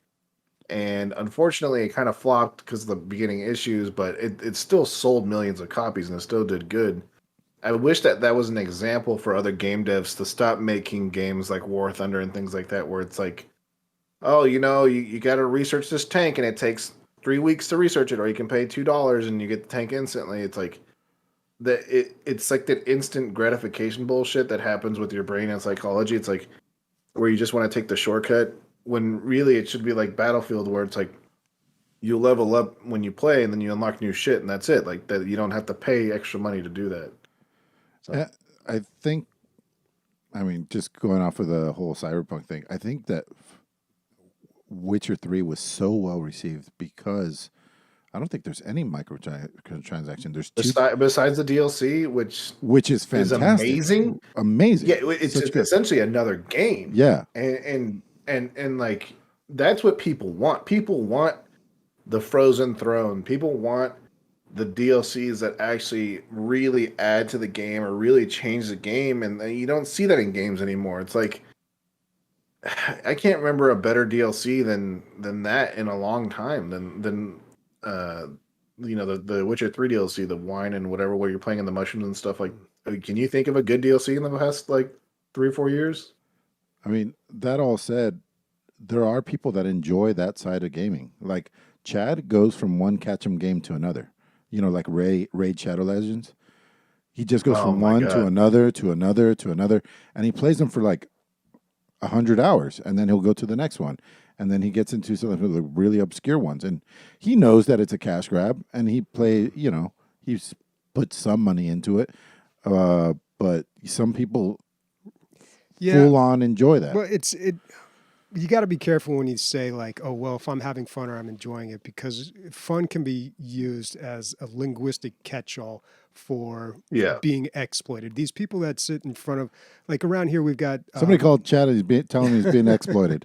And unfortunately, it kind of flopped because of the beginning issues, but it still sold millions of copies and it still did good. I wish that was an example for other game devs to stop making games like War Thunder and things like that, where it's like, oh, you got to research this tank and it takes 3 weeks to research it, or you can pay $2 and you get the tank instantly. It's like it's like that instant gratification bullshit that happens with your brain and psychology. It's like where you just want to take the shortcut when really it should be like Battlefield, where it's like you level up when you play and then you unlock new shit and that's it. Like that, you don't have to pay extra money to do that. So. I think, I mean, just going off of the whole Cyberpunk thing, I think that Witcher 3 was so well received because I don't think there's any microtransaction. There's besides the DLC, which is fantastic, is amazing. Yeah, it's essentially another game. Yeah, and like that's what people want. People want the Frozen Throne. People want the DLCs that actually really add to the game or really change the game, and you don't see that in games anymore. It's like I can't remember a better DLC than that in a long time than the Witcher 3 DLC, the wine and whatever, where you're playing in the mushrooms and stuff. Like, can you think of a good DLC in the past like 3 or 4 years? I mean, that all said, there are people that enjoy that side of gaming. Like Chad goes from one catch 'em game to another. Like Raid Shadow Legends. He just goes Oh from my one God. to another to another to another, and he plays them for like 100 hours, and then he'll go to the next one, and then he gets into some of the really obscure ones, and he knows that it's a cash grab, and he's put some money into it, but some people full on enjoy that. Well, you got to be careful when you say like, oh, well, if I'm having fun or I'm enjoying it, because fun can be used as a linguistic catch-all for Yeah. being exploited. These people that sit in front of, like around here, we've got Somebody called Chad and telling me he's being exploited.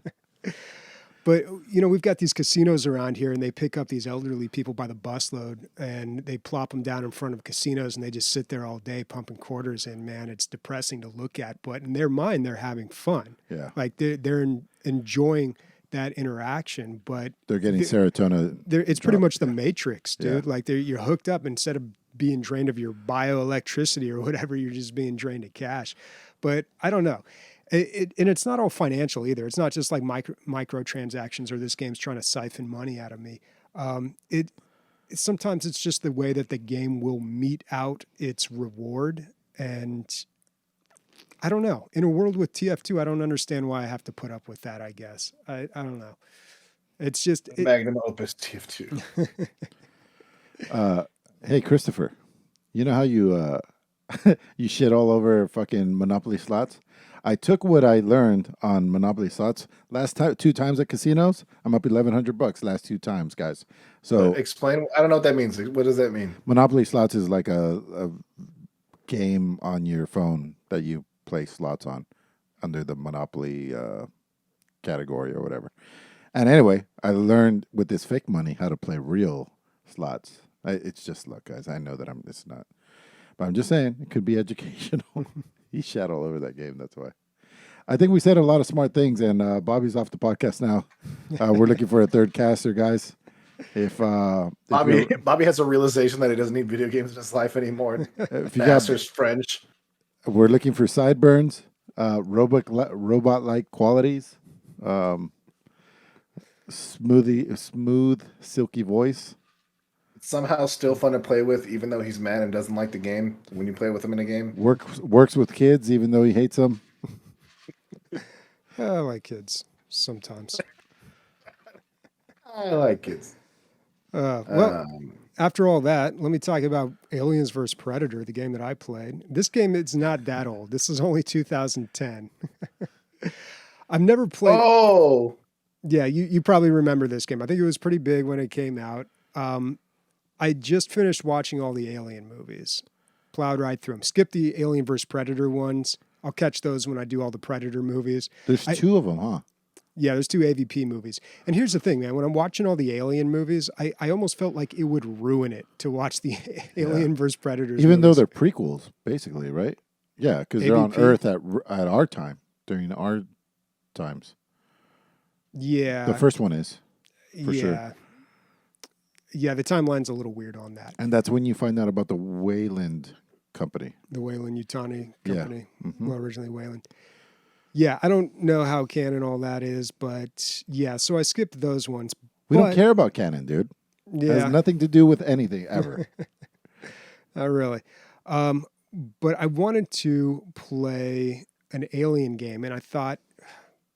But, we've got these casinos around here, and they pick up these elderly people by the busload, and they plop them down in front of casinos, and they just sit there all day pumping quarters in. Man, it's depressing to look at. But in their mind, they're having fun. Yeah. Like, they're enjoying that interaction, but They're getting serotonin. it's pretty much the Matrix, dude. Yeah. Like, you're hooked up. Instead of being drained of your bioelectricity or whatever, you're just being drained of cash. But I don't know. And it's not all financial either. It's not just like microtransactions or this game's trying to siphon money out of me. Sometimes it's just the way that the game will mete out its reward. And I don't know. In a world with TF2, I don't understand why I have to put up with that, I guess. I don't know. It's just... Magnum opus TF2. Hey, Christopher, you know how you you shit all over fucking Monopoly slots? I took what I learned on Monopoly slots last 2 times at casinos. I'm up $1,100 last 2 times, guys. So Explain. I don't know what that means. What does that mean? Monopoly slots is like a game on your phone that you play slots on under the Monopoly category or whatever. And anyway, I learned with this fake money how to play real slots. It's just luck, guys. I know that it's not. But I'm just saying, it could be educational. He shat all over that game, that's why. I think we said a lot of smart things, and Bobby's off the podcast now. We're looking for a third caster, guys. If Bobby has a realization that he doesn't need video games in his life anymore. if you Master's French. we're looking for sideburns, robot-like qualities, smooth, silky voice. Somehow still fun to play with, even though he's mad and doesn't like the game. When you play with him in a game, Works with kids, even though he hates them. I like kids sometimes. I like kids. After all that, let me talk about Aliens vs. Predator, the game that I played. This game is not that old. This is only 2010. I've never played... Oh! Yeah, you probably remember this game. I think it was pretty big when it came out. I just finished watching all the Alien movies. Plowed right through them. Skipped the Alien vs. Predator ones. I'll catch those when I do all the Predator movies. There's 2 of them, huh? Yeah, there's 2 AVP movies. And here's the thing, man. When I'm watching all the Alien movies, I almost felt like it would ruin it to watch the Alien vs. Predators Even though movies. they're prequels, basically, right? Yeah, because they're on AVP? Earth at our time, during our times. Yeah. The first one is, for sure. Yeah. Yeah, the timeline's a little weird on that. And that's when you find out about the Wayland company. The Wayland-Yutani Yeah. company. Mhm. Well, originally Wayland. Yeah, I don't know how canon all that is, but yeah, so I skipped those ones. We don't But- care about canon, dude. It Yeah, has nothing to do with anything ever. not really. But I wanted to play an Alien game, and I thought,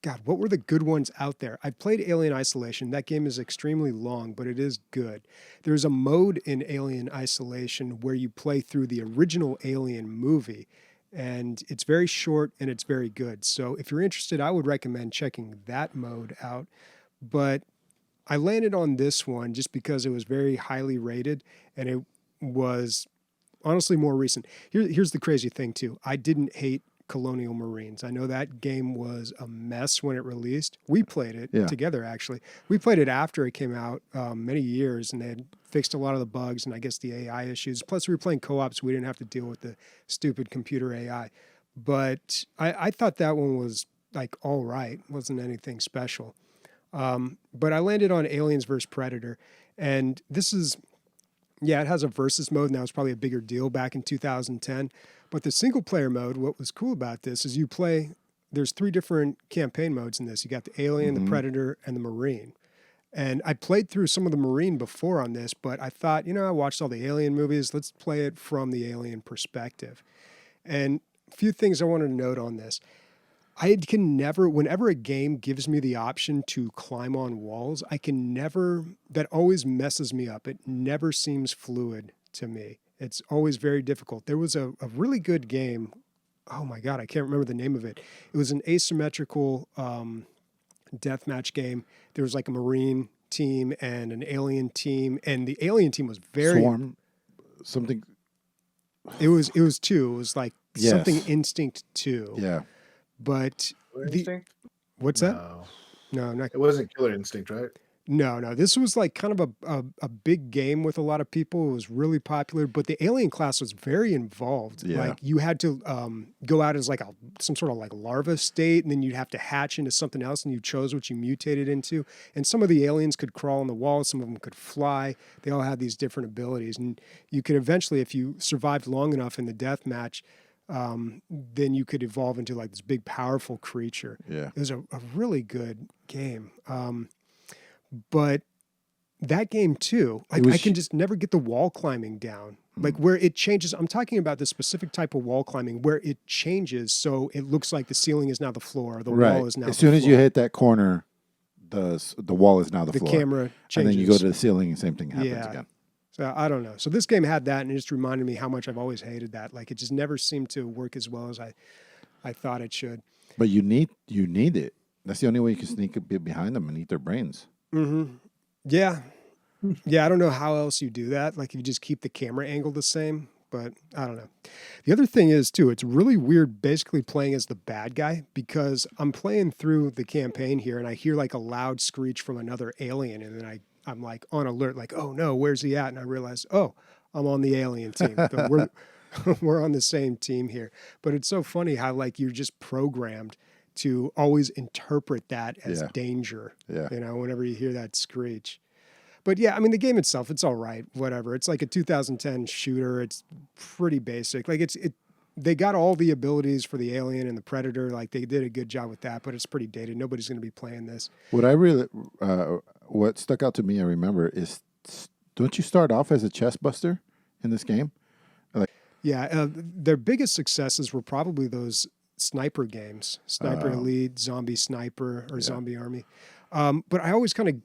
God, what were the good ones out there? I played Alien Isolation. That game is extremely long, but it is good. There's a mode in Alien Isolation where you play through the original Alien movie, and it's very short and it's very good. So if you're interested, I would recommend checking that mode out. But I landed on this one just because it was very highly rated and it was honestly more recent. Here's the crazy thing too. I didn't hate Colonial Marines. I know that game was a mess when it released. We played it together, actually. We played it after it came out many years, and they had fixed a lot of the bugs and I guess the AI issues. Plus, we were playing co-op, so we didn't have to deal with the stupid computer AI. But I thought that one was like all right. Wasn't anything special. But I landed on Aliens vs. Predator, and this is Yeah, it has a versus mode, and that was probably a bigger deal back in 2010. But the single player mode, what was cool about this is you play, there's 3 different campaign modes in this. You got the Alien, the Mm-hmm. Predator, and the Marine. And I played through some of the Marine before on this, but I thought, I watched all the Alien movies. Let's play it from the Alien perspective. And a few things I wanted to note on this. I can never, whenever a game gives me the option to climb on walls, that always messes me up. It never seems fluid to me. It's always very difficult. There was a really good game. Oh my God, I can't remember the name of it. It was an asymmetrical deathmatch game. There was like a Marine team and an Alien team, and the Alien team was very. Swarm, something. It was 2. It was like Yes. something Instinct 2. Yeah. But Killer the Instinct? what's that? No. No, not It wasn't Killer Instinct, right? no. This was like kind of a big game with a lot of people. It was really popular, but the alien class was very involved. Yeah. Like you had to go out as like some sort of like larva state, and then you'd have to hatch into something else, and you chose what you mutated into. And some of the aliens could crawl on the walls, some of them could fly. They all had these different abilities, and you could eventually, if you survived long enough in the death match, then you could evolve into like this big, powerful creature. Yeah. It was a really good game. But that game too, like I can just never get the wall climbing down. Like where it changes. I'm talking about the specific type of wall climbing where it changes so it looks like the ceiling is now the floor, the wall is now as the soon as you floor. hit that corner, the wall is now the floor. camera changes. And then you go to the ceiling, and same thing happens Yeah. again. So I don't know. So this game had that, and it just reminded me how much I've always hated that. Like it just never seemed to work as well as I thought it should. But you need it. That's the only way you can sneak a bit behind them and eat their brains. Mm-hmm. Yeah. Yeah, I don't know how else you do that. Like if you just keep the camera angle the same, but I don't know. The other thing is too, it's really weird basically playing as the bad guy because I'm playing through the campaign here and I hear like a loud screech from another alien and then I'm like on alert, like, oh no, where's he at? And I realize, oh, I'm on the alien team. So we're on the same team here. But it's so funny how like you're just programmed to always interpret that as Yeah. danger. Yeah. Whenever you hear that screech. But yeah, I mean, the game itself, it's all right, whatever. It's like a 2010 shooter. It's pretty basic. Like they got all the abilities for the Alien and the Predator. Like they did a good job with that, but it's pretty dated. Nobody's going to be playing this. What stuck out to me, I remember, is don't you start off as a chest buster in this game? Yeah, their biggest successes were probably those sniper games, Sniper Elite, Zombie Sniper, or Zombie Army. But I always kind of,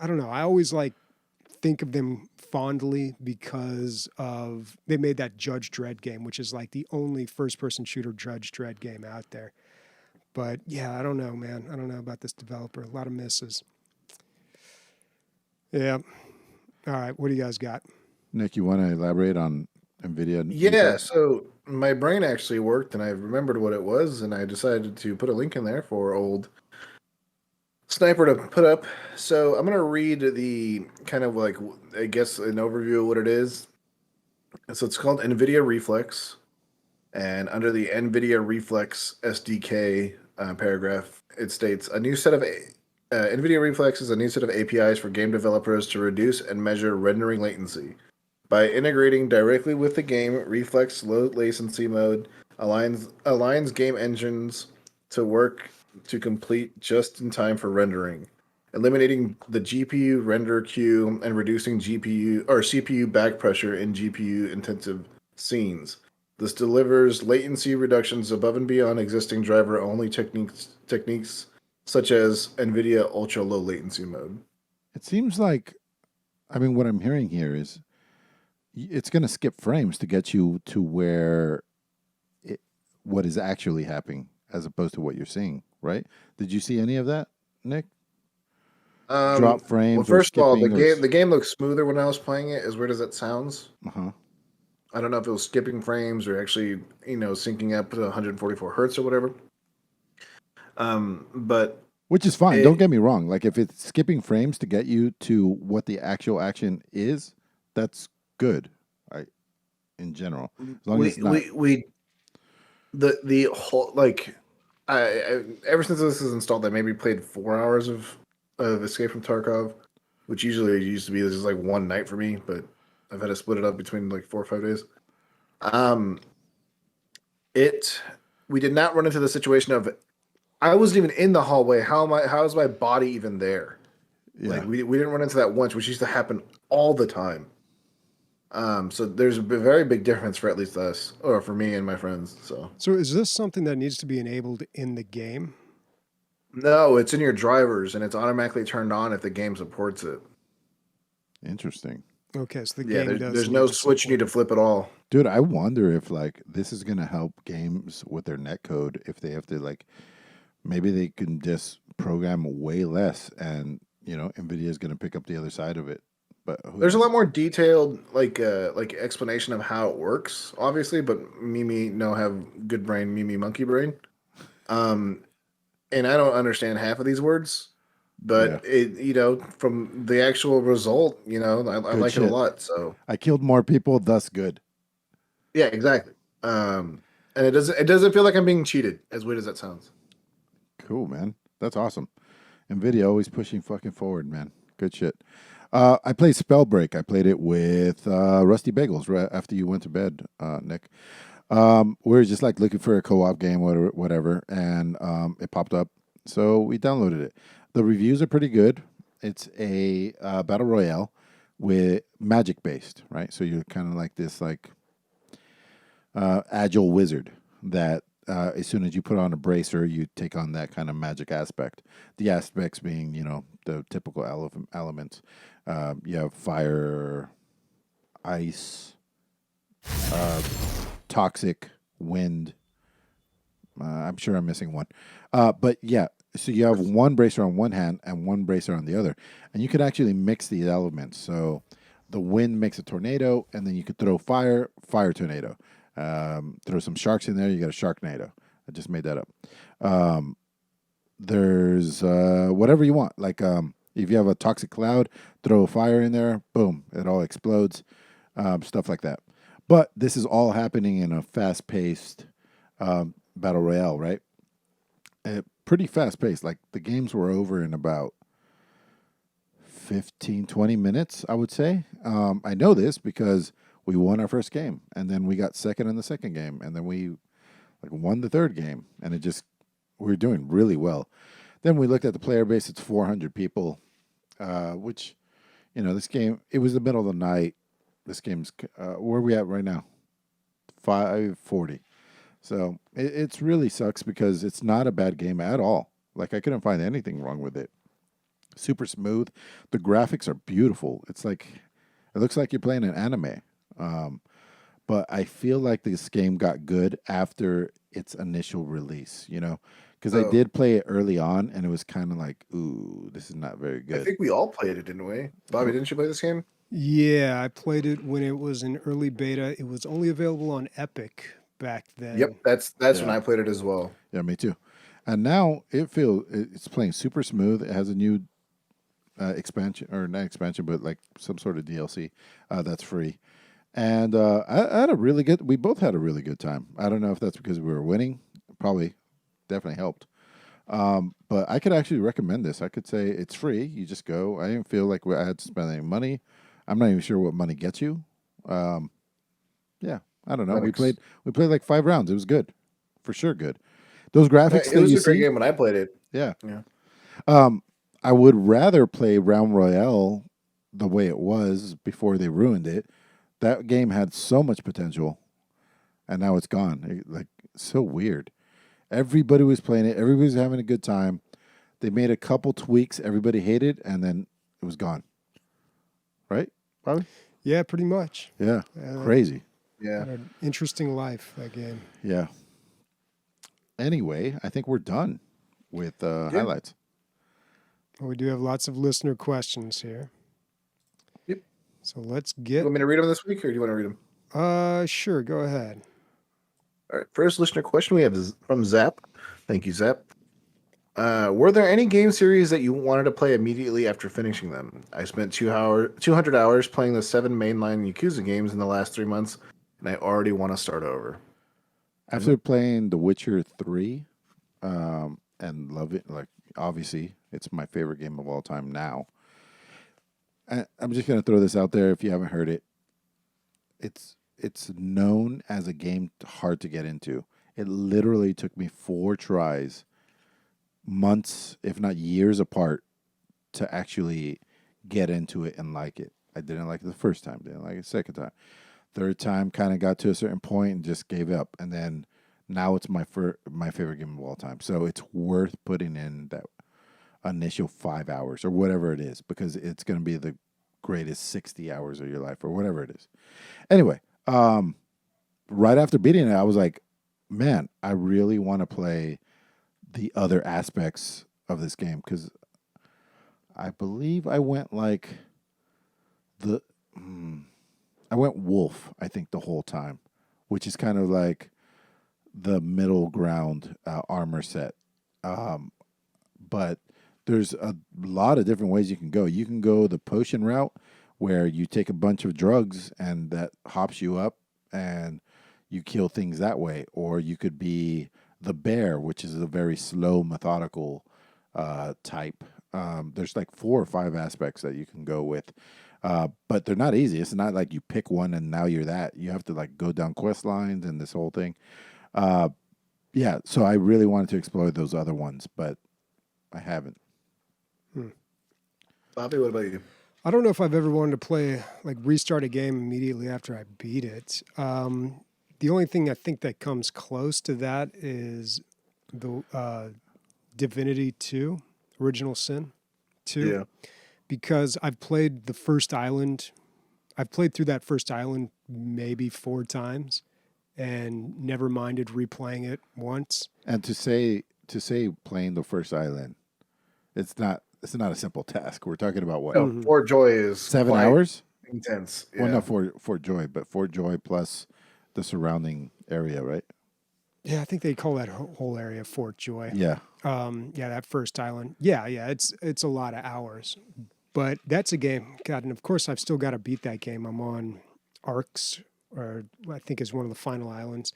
I don't know, I always like think of them fondly because of they made that Judge Dredd game, which is like the only first-person shooter Judge Dredd game out there. But yeah, I don't know, man. I don't know about this developer. A lot of misses. Yeah. All right, what do you guys got? Nick, you want to elaborate on Nvidia? Yeah, so my brain actually worked and I remembered what it was and I decided to put a link in there for old Sniper to put up. So I'm going to read the kind of like, I guess, an overview of what it is. So it's called Nvidia Reflex. And under the Nvidia Reflex SDK paragraph, it states a new set of Nvidia Reflex is a new set of APIs for game developers to reduce and measure rendering latency. By integrating directly with the game, Reflex low latency mode aligns game engines to work to complete just in time for rendering, eliminating the GPU render queue and reducing GPU or CPU back pressure in GPU intensive scenes. This delivers latency reductions above and beyond existing driver-only techniques such as NVIDIA ultra low latency mode. It seems like, I mean, what I'm hearing here is it's going to skip frames to get you to what is actually happening as opposed to what you're seeing, right? Did you see any of that, Nick? Drop frames. Well, first of all, the the game looks smoother when I was playing it, as weird as that sounds. Uh-huh. I don't know if it was skipping frames or actually, syncing up to 144 hertz or whatever. But which is fine. Don't get me wrong. Like if it's skipping frames to get you to what the actual action is, that's good. In general, as long as it's not... the whole I ever since this is installed, I maybe played 4 hours of Escape from Tarkov, which usually used to be this is like one night for me, but I've had to split it up between like 4 or 5 days. Um, we did not run into the situation of I wasn't even in the hallway. How is my body even there? Yeah. Like we didn't run into that once, which used to happen all the time. So there's a very big difference for at least us, or for me and my friends. So is this something that needs to be enabled in the game? No, it's in your drivers and it's automatically turned on if the game supports it. Interesting. Okay, so the Yeah, game does. there's need no to switch you need to support flip at all. Dude, I wonder if like this is gonna help games with their netcode if they have to like maybe they can just program way less and Nvidia is gonna pick up the other side of it. But There's a lot more detailed like explanation of how it works, obviously, but Mimi no have good brain, Mimi monkey brain. And I don't understand half of these words, but from the actual result, I Good like it a shit. lot. So I killed more people, thus good. yeah, exactly. And it doesn't feel like I'm being cheated, as weird as that sounds. Cool, man. That's awesome. Nvidia always pushing fucking forward, man. Good shit. I played Spellbreak. I played it with Rusty Bagels right after you went to bed, Nick. We were just like looking for a co-op game, whatever, and it popped up. So we downloaded it. The reviews are pretty good. It's a battle royale with magic based, right? So you're kind of like this agile wizard that as soon as you put on a bracer, you take on that kind of magic aspect. The aspects being, the typical elements. You have fire, ice, toxic, wind. I'm sure I'm missing one. But yeah, so you have one bracer on one hand and one bracer on the other. And you could actually mix these elements. So the wind makes a tornado, and then you could throw fire tornado. Throw some sharks in there, you got a sharknado. I just made that up. There's whatever you want. Like if you have a toxic cloud, throw a fire in there, boom, it all explodes. Stuff like that. But this is all happening in a fast-paced battle royale, right? Pretty fast-paced. Like the games were over in about 15, 20 minutes, I would say. I know this because we won our first game, and then we got second in the second game, and then we won the third game, and we were doing really well. Then we looked at the player base; it's 400 people, which, this game. It was the middle of the night. This game's where are we at right now? 540. So it's really sucks because it's not a bad game at all. Like I couldn't find anything wrong with it. Super smooth. The graphics are beautiful. It looks like you're playing an anime. But I feel like this game got good after its initial release, because I did play it early on and it was kind of like, ooh, this is not very good. I think we all played it, didn't we? Bobby, didn't you play this game? Yeah, I played it when it was in early beta. It was only available on Epic back then. Yep, that's when I played it as well. Yeah, me too. And now it's playing super smooth. It has a new expansion, or not expansion, but like some sort of DLC that's free. And I had we both had a really good time. I don't know if that's because we were winning. Probably, definitely helped. But I could actually recommend this. I could say it's free. You just go. I didn't feel like I had to spend any money. I'm not even sure what money gets you. Yeah, I don't know. We played like 5 rounds. It was good, for sure. Good. Those graphics It was a great game when I played it. Yeah. Yeah. I would rather play Round Royale the way it was before they ruined it. That game had so much potential, and now it's gone. So weird. Everybody was playing it. Everybody was having a good time. They made a couple tweaks. Everybody hated, and then it was gone. Right, Bobby? Yeah, pretty much. Yeah, crazy. Yeah. Had an interesting life, that game. Yeah. Anyway, I think we're done with highlights. Well, we do have lots of listener questions here. Yep. So let's You get. want me to read them this week, or do you want to read them? Sure, go ahead. All right. First listener question we have is from Zap. Thank you, Zap. Were there any game series that you wanted to play immediately after finishing them? I spent 200 hours playing the 7 mainline Yakuza games in the last 3 months, and I already want to start over. After playing The Witcher 3, and love it, like obviously it's my favorite game of all time now. I'm just gonna throw this out there if you haven't heard it. it's known as a game hard to get into. It literally took me 4 tries, months, if not years apart, to actually get into it and like it. I didn't like it the first time, didn't like it the second time. Third time kind of got to a certain point and just gave up. And then now it's my favorite game of all time. So it's worth putting in that initial 5 hours or whatever it is, because it's going to be the greatest 60 hours of your life or whatever it is. Anyway, right after beating it, I was like, man, I really want to play the other aspects of this game, because I believe I went like I went wolf, I think, the whole time, which is kind of like the middle ground armor set. But there's a lot of different ways you can go. You can go the potion route, where you take a bunch of drugs and that hops you up and you kill things that way. Or you could be the bear, which is a very slow, methodical type. There's like 4 or 5 aspects that you can go with. But they're not easy. It's not like you pick one and now you're that. You have to like go down quest lines and this whole thing. Yeah, so I really wanted to explore those other ones, but I haven't. Bobby, what about you? I don't know if I've ever wanted to play, like, restart a game immediately after I beat it. The only thing I think that comes close to that is the Divinity 2, Original Sin 2. Yeah. Because I've played the first island. I've played through that first island maybe 4 times and never minded replaying it once. And to say playing the first island, it's not a simple task. We're talking about what? No, Fort Joy is 7 quite hours? intense. Yeah. Well, not Fort Joy, but Fort Joy plus the surrounding area, right? Yeah, I think they call that whole area Fort Joy. Yeah. Yeah, that first island. Yeah, it's a lot of hours. But that's a game. God, and of course I've still got to beat that game. I'm on Arcs, or I think is one of the final islands.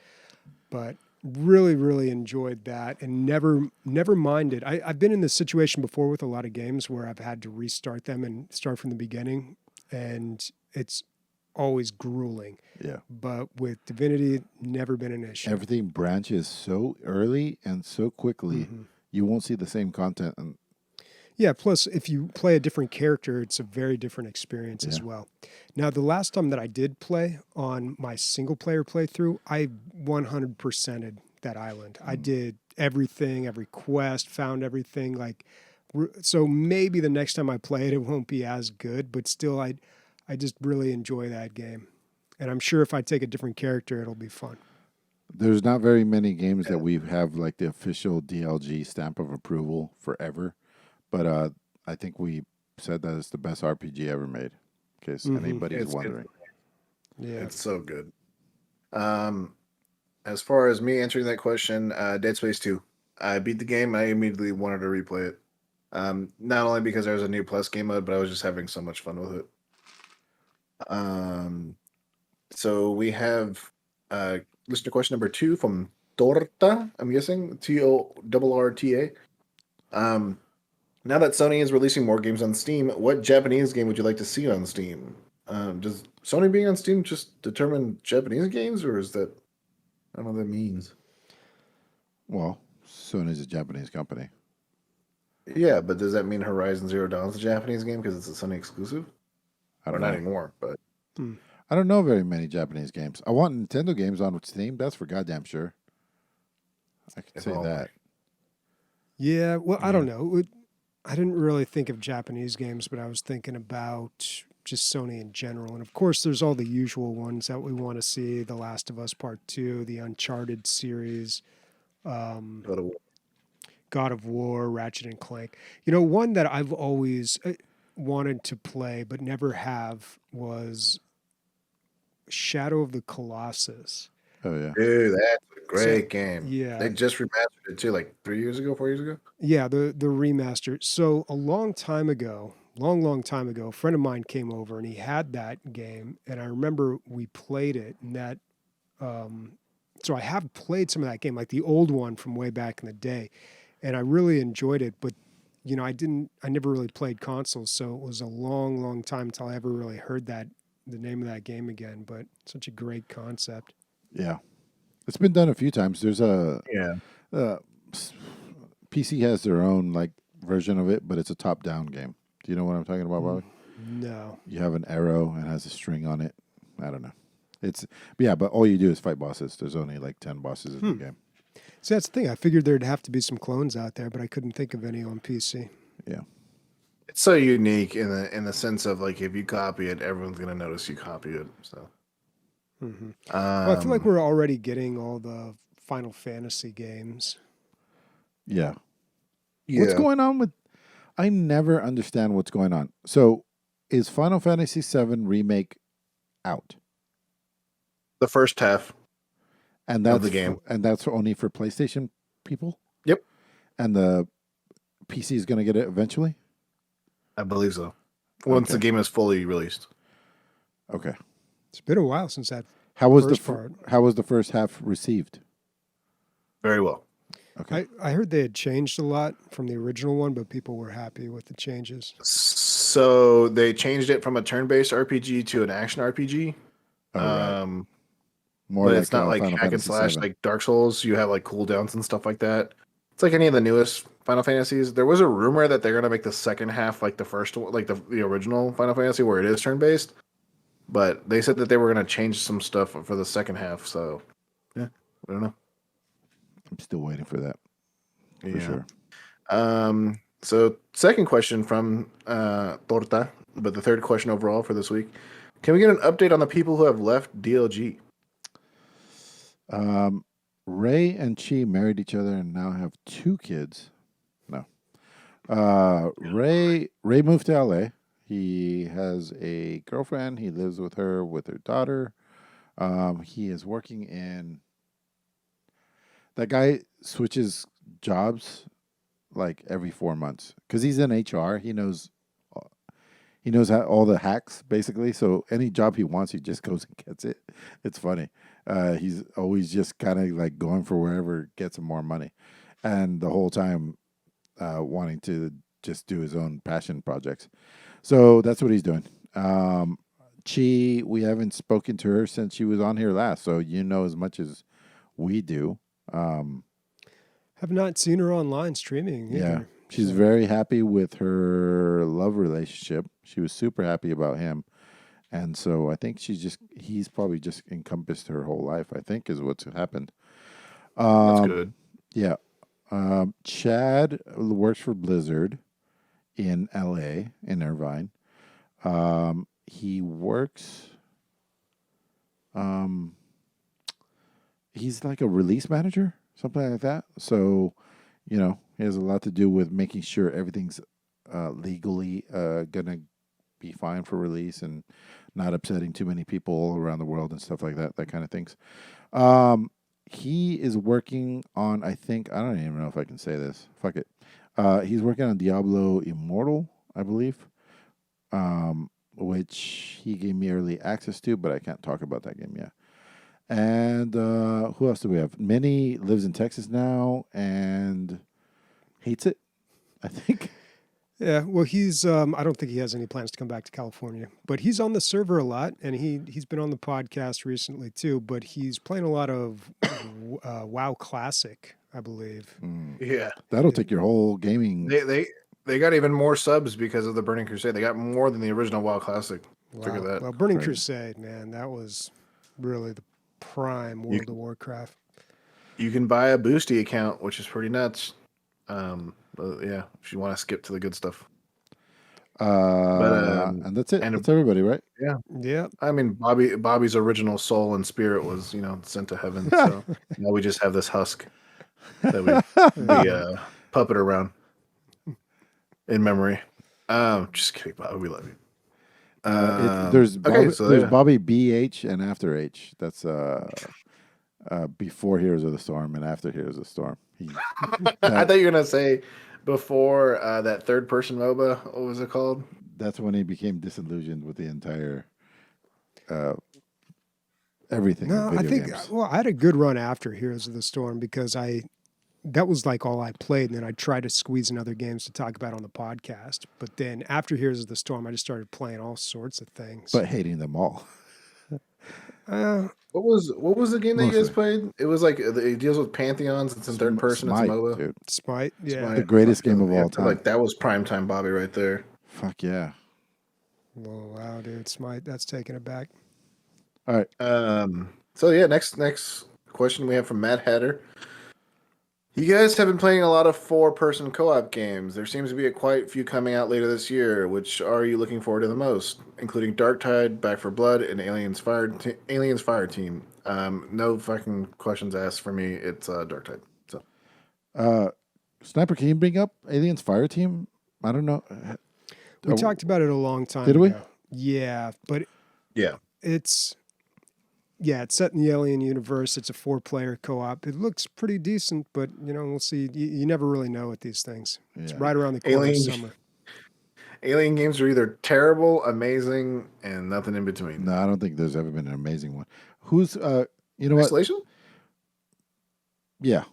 But really, really enjoyed that and never minded. I've been in this situation before with a lot of games where I've had to restart them and start from the beginning, and it's always grueling. Yeah. But with Divinity, never been an issue. Everything branches so early and so quickly, you won't see the same content. And yeah, plus if you play a different character, it's a very different experience as well. Now, the last time that I did play on my single-player playthrough, I 100%ed that island. I did everything, every quest, found everything. Like, so maybe the next time I play it, it won't be as good, but still, I just really enjoy that game. And I'm sure if I take a different character, it'll be fun. there's not very many games that we have like the official DLG stamp of approval forever. But I think we said that it's the best RPG ever made, in case anybody's It's wondering. Yeah. It's so good. As far as me answering that question, Dead Space 2. I beat the game. I immediately wanted to replay it. Not only because there was a new Plus game mode, but I was just having so much fun with it. So we have listener question number 2 from Torta, I'm guessing, TORRTA. Now that Sony is releasing more games on Steam, what Japanese game would you like to see on Steam? Does Sony being on Steam just determine Japanese games, or is that, I don't know what that means? Well, Sony's a Japanese company. Yeah, but does that mean Horizon Zero Dawn is a Japanese game because it's a Sony exclusive? I Or don't not know. anymore, but I don't know very many Japanese games. I want Nintendo games on Steam. That's for goddamn sure. I can If say all that. Yeah, well, I don't know. I didn't really think of Japanese games, but I was thinking about just Sony in general. And of course, there's all the usual ones that we want to see: The Last of Us Part 2, the Uncharted series, God God of War, Ratchet and Clank. You know, one that I've always wanted to play but never have was Shadow of the Colossus. Oh yeah. Dude, that's a great game. yeah. They just remastered it too, like 3 years ago, 4 years ago. Yeah, the remaster. So a long time ago, long time ago, a friend of mine came over and he had that game, and I remember we played it. And that, so I have played some of that game, like the old one from way back in the day, and I really enjoyed it. But you know, I never really played consoles, so it was a long time until I ever really heard that the name of that game again, but such a great concept. Yeah, it's been done a few times. There's a Yeah. PC has their own like version of it, but it's a top-down game. Do you know what I'm talking about, Bobby? No. You have an arrow and it has a string on it. I don't know. But all you do is fight bosses. There's only like 10 bosses in the game. See, that's the thing. I figured there'd have to be some clones out there, but I couldn't think of any on PC. Yeah. It's so unique in the sense of like if you copy it, everyone's gonna notice you copy it. So. Well, I feel like we're already getting all the Final Fantasy games. Yeah. What's going on with... I never understand what's going on. So, is Final Fantasy VII Remake out? The first half. And that's of the game. And that's only for PlayStation people? Yep. And the PC is going to get it eventually? I believe so. Once the game is fully released. Okay. It's been a while since that. How was the first half received? Very well. Okay. I heard they had changed a lot from the original one, but people were happy with the changes. So they changed it from a turn-based RPG to an action RPG. Right. More but like it's not like Final hack and Fantasy slash VII. like Dark Souls. You have like cooldowns and stuff like that. It's like any of the newest Final Fantasies. There was a rumor that they're gonna make the second half like the first one, like the original Final Fantasy, where it is turn-based. But they said that they were gonna change some stuff for the second half. So yeah, I don't know. I'm still waiting for that. For sure. So second question from Torta, but the third question overall for this week. Can we get an update on the people who have left DLG? Ray and Chi married each other and now have 2 kids. No. Ray moved to LA. He has a girlfriend. He lives with her daughter. He is working in... That guy switches jobs like every 4 months because he's in HR. He knows how, all the hacks basically. So any job he wants, he just goes and gets it. It's funny. He's always just kind of like going for wherever gets him more money, and the whole time wanting to just do his own passion projects. So that's what he's doing. Chi, we haven't spoken to her since she was on here last, so you know as much as we do. Have not seen her online streaming either. Yeah, she's very happy with her love relationship. She was super happy about him. And so I think he's probably just encompassed her whole life, I think is what's happened. That's good. Yeah. Chad works for Blizzard in LA, in Irvine. He works, he's like a release manager, something like that. So, he has a lot to do with making sure everything's legally going to be fine for release and not upsetting too many people all around the world and stuff like that kind of things. He is working on, I don't even know if I can say this. Fuck it. He's working on Diablo Immortal, I believe, which he gave me early access to, but I can't talk about that game yet. And who else do we have? Minnie lives in Texas now and hates it, I think. Yeah, well, he's. I don't think he has any plans to come back to California, but he's on the server a lot, and he's been on the podcast recently too. But he's playing a lot of WoW Classic, I believe. Yeah, that'll take your whole gaming. They got even more subs because of the Burning Crusade. They got more than the original WoW Classic. Wow. Figure that. Well, Burning Crusade, man, that was really the prime World of Warcraft. You can buy a Boosty account, which is pretty nuts. But yeah, if you want to skip to the good stuff. And that's it. That's everybody, right? Yeah. Yeah. I mean, Bobby's original soul and spirit was, sent to heaven. So now we just have this husk that we puppet around in memory. Just kidding, Bobby. We love you. There's Bobby, Bobby BH and After H. That's before Heroes of the Storm and after Heroes of the Storm. I thought you were gonna say before that third person MOBA. What was it called? That's when he became disillusioned with the entire everything. No, I think games. I had a good run after Heroes of the Storm because that was like all I played. And then I tried to squeeze in other games to talk about on the podcast. But then after Heroes of the Storm, I just started playing all sorts of things. But hating them all. What was the game that you guys Mostly. played? It was like it deals with pantheons. It's in third person. Smite, it's a MOBA. dude. Smite, yeah. Smite. The greatest game of Yeah, all time. Like that was primetime Bobby right there. Fuck yeah. Oh, wow, dude. Smite, that's taking it back. All right. So yeah, next question we have from Matt Hatter. You guys have been playing a lot of 4-person co-op games. There seems to be quite a few coming out later this year. Which are you looking forward to the most? Including Darktide, Back 4 Blood, and Aliens Fire Team. No fucking questions asked for me. It's Darktide. So Sniper, can you bring up Aliens Fire Team? I don't know. We talked about it a long time Did ago. we? Yeah, but yeah, it's set in the Alien universe. It's a 4-player co-op. It looks pretty decent, but we'll see. You never really know with these things. It's Yeah. right around the corner of Alien- summer. Alien games are either terrible, amazing, and nothing in between. No, I don't think there's ever been an amazing one. Who's you know what? Isolation? Yeah.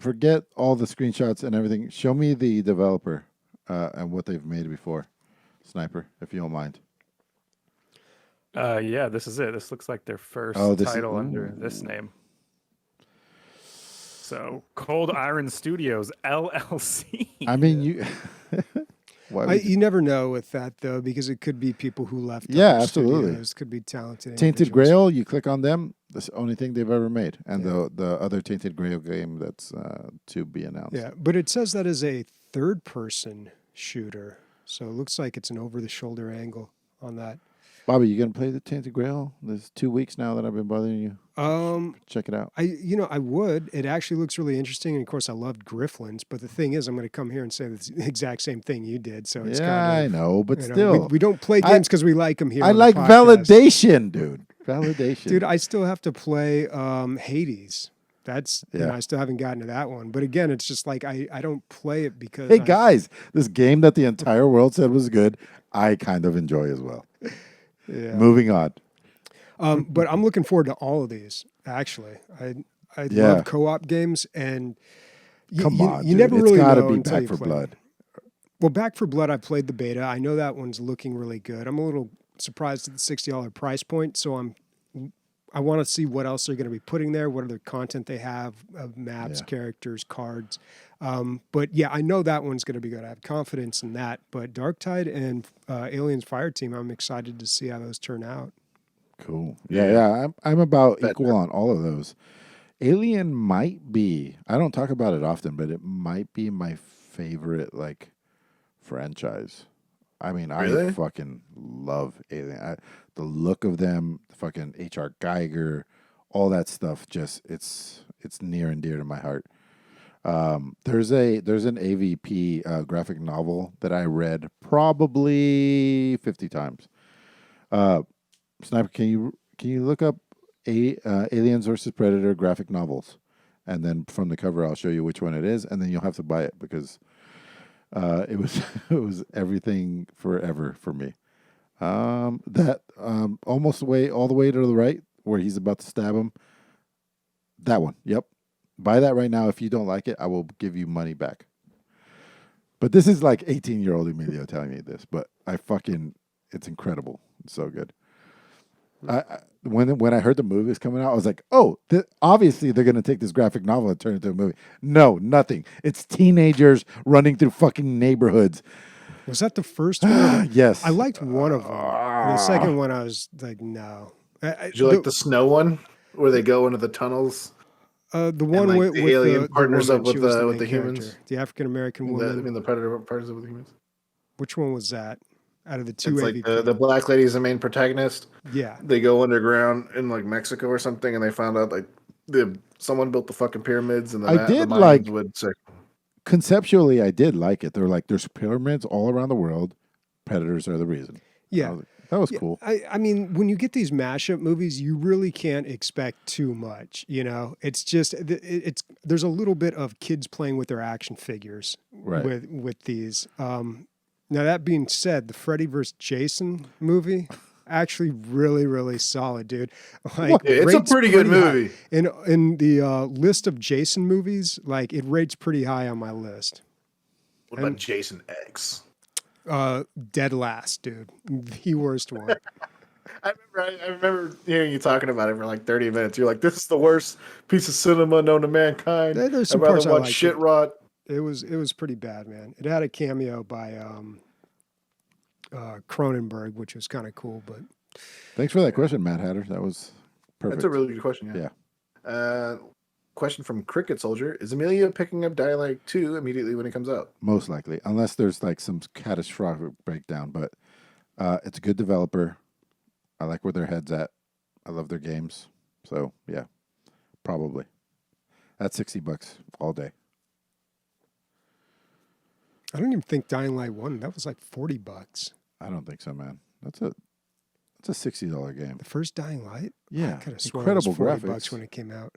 Forget all the screenshots and everything. Show me the developer and what they've made before. Sniper, if you don't mind. Yeah, this is it. This looks like their first this is- title under this name. So, Cold Iron Studios LLC. I mean, you. Why would you- You never know with that though, because it could be people who left. Yeah, other absolutely. studios, could be talented. Tainted individuals. Grail, you click on them. That's the only thing they've ever made, and the other Tainted Grail game that's to be announced. Yeah, but it says that is a third-person shooter, so it looks like it's an over-the-shoulder angle on that. Bobby, you gonna play the Tainted Grail? There's 2 weeks now that I've been bothering you. Check it out. I would. It actually looks really interesting, and of course, I loved Grifflins. But the thing is, I'm going to come here and say the exact same thing you did. So it's Yeah, I kind of, know, but you know, still, we don't play games because we like them here. I on the like podcast. validation, dude. Validation, Dude, I still have to play Hades. That's Yeah. I still haven't gotten to that one. But again, it's just like I don't play it because Hey guys, this game that the entire world said was good, I kind of enjoy as well. Yeah. Moving on. But I'm looking forward to all of these. Actually, I Yeah. love co-op games, and Come on, you dude. never It's really gotta know be until Back you 4 play. Blood. Well, Back 4 Blood, I played the beta. I know that one's looking really good. I'm a little surprised at the $60 price point, so I want to see what else they're going to be putting there, what other content they have of maps, Yeah. characters, cards. But yeah, I know that one's going to be good. I have confidence in that. But Darktide and Aliens Fireteam, I'm excited to see how those turn out. Cool. Yeah. I'm about Bet equal on all of those. Alien might be. I don't talk about it often, but it might be my favorite franchise. I mean, I Really? fucking love Alien. The look of them, the fucking H.R. Geiger, all that stuff. Just it's near and dear to my heart. There's an AVP graphic novel that I read probably 50 times. Sniper, can you look up Aliens versus Predator graphic novels, and then from the cover I'll show you which one it is, and then you'll have to buy it because it was everything forever for me. That almost all the way to the right where he's about to stab him. That one, yep. Buy that right now. If you don't like it, I will give you money back. But this is like 18-year-old Emilio telling me this, but it's incredible. It's so good. When I heard the movie was coming out, I was like, oh, obviously they're going to take this graphic novel and turn it into a movie. No, nothing. It's teenagers running through fucking neighborhoods. Was that the first one? Yes. I liked one of them. And the second one, I was like, no. Did you like the snow one where they go into the tunnels? The one like, with the alien partners woman, up with she was the main humans? character. The African American I woman. mean, the predator partners up with humans. Which one was that? Out of the two It's like AVP? the black lady is the main protagonist. Yeah. They go underground in like Mexico or something, and they found out like someone built the fucking pyramids, and I did the like- Mayans would say, Conceptually, I did like it. They're like, there's pyramids all around the world. Predators are the reason. Yeah. That was Yeah, cool. I mean, when you get these mashup movies, you really can't expect too much. It's just there's a little bit of kids playing with their action figures Right. with these. Now that being said, the Freddy vs. Jason movie, actually really, really solid, dude. Like, It's a rates pretty good high. movie. In the list of Jason movies, like it rates pretty high on my list. What about Jason X? Dead last, dude. The worst one. I remember hearing you talking about it for like 30 minutes. You're like, this is the worst piece of cinema known to mankind. There's I'd some rather parts I watch liked shit it. rot. It was pretty bad, man. It had a cameo by Cronenberg, which was kind of cool, but Thanks for that question, Matt Hatter. That was perfect. That's a really good question. Yeah. Question from Cricket Soldier: is Emilio picking up Dying Light 2 immediately when it comes out? Most likely, unless there's like some catastrophic breakdown. But it's a good developer. I like where their head's at. I love their games. So yeah, probably. That's $60 all day. I don't even think Dying Light 1, that was like $40. I don't think so, man. That's a $60 game. The first Dying Light? Yeah, I could have sworn incredible it was $40 graphics when it came out.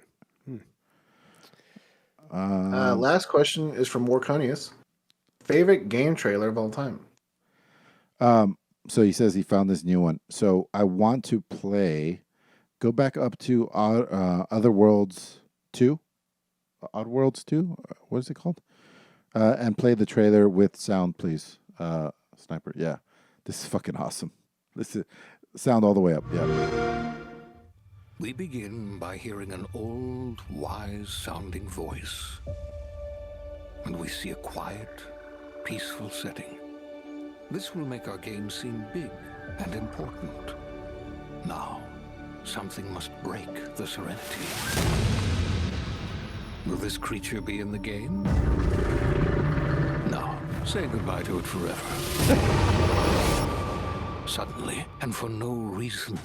Last question is from Warconius. Favorite game trailer of all time? So he says he found this new one. So I want to go back up to Otherworlds 2. Oddworlds 2? What is it called? And play the trailer with sound, please. Sniper, yeah. This is fucking awesome. This is sound all the way up, yeah. We begin by hearing an old, wise-sounding voice. And we see a quiet, peaceful setting. This will make our game seem big and important. Now, something must break the serenity. Will this creature be in the game? No. Say goodbye to it forever. Suddenly, and for no reason,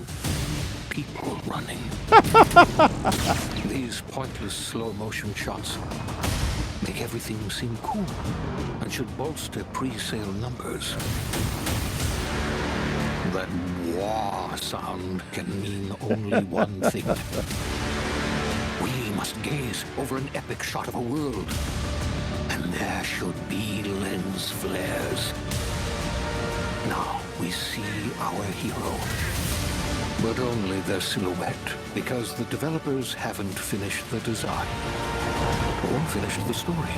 people running. These pointless slow-motion shots make everything seem cool and should bolster pre-sale numbers. That wah sound can mean only one thing. We must gaze over an epic shot of a world, and there should be lens flares. Now we see our hero, but only their silhouette, because the developers haven't finished the design, or finished the story,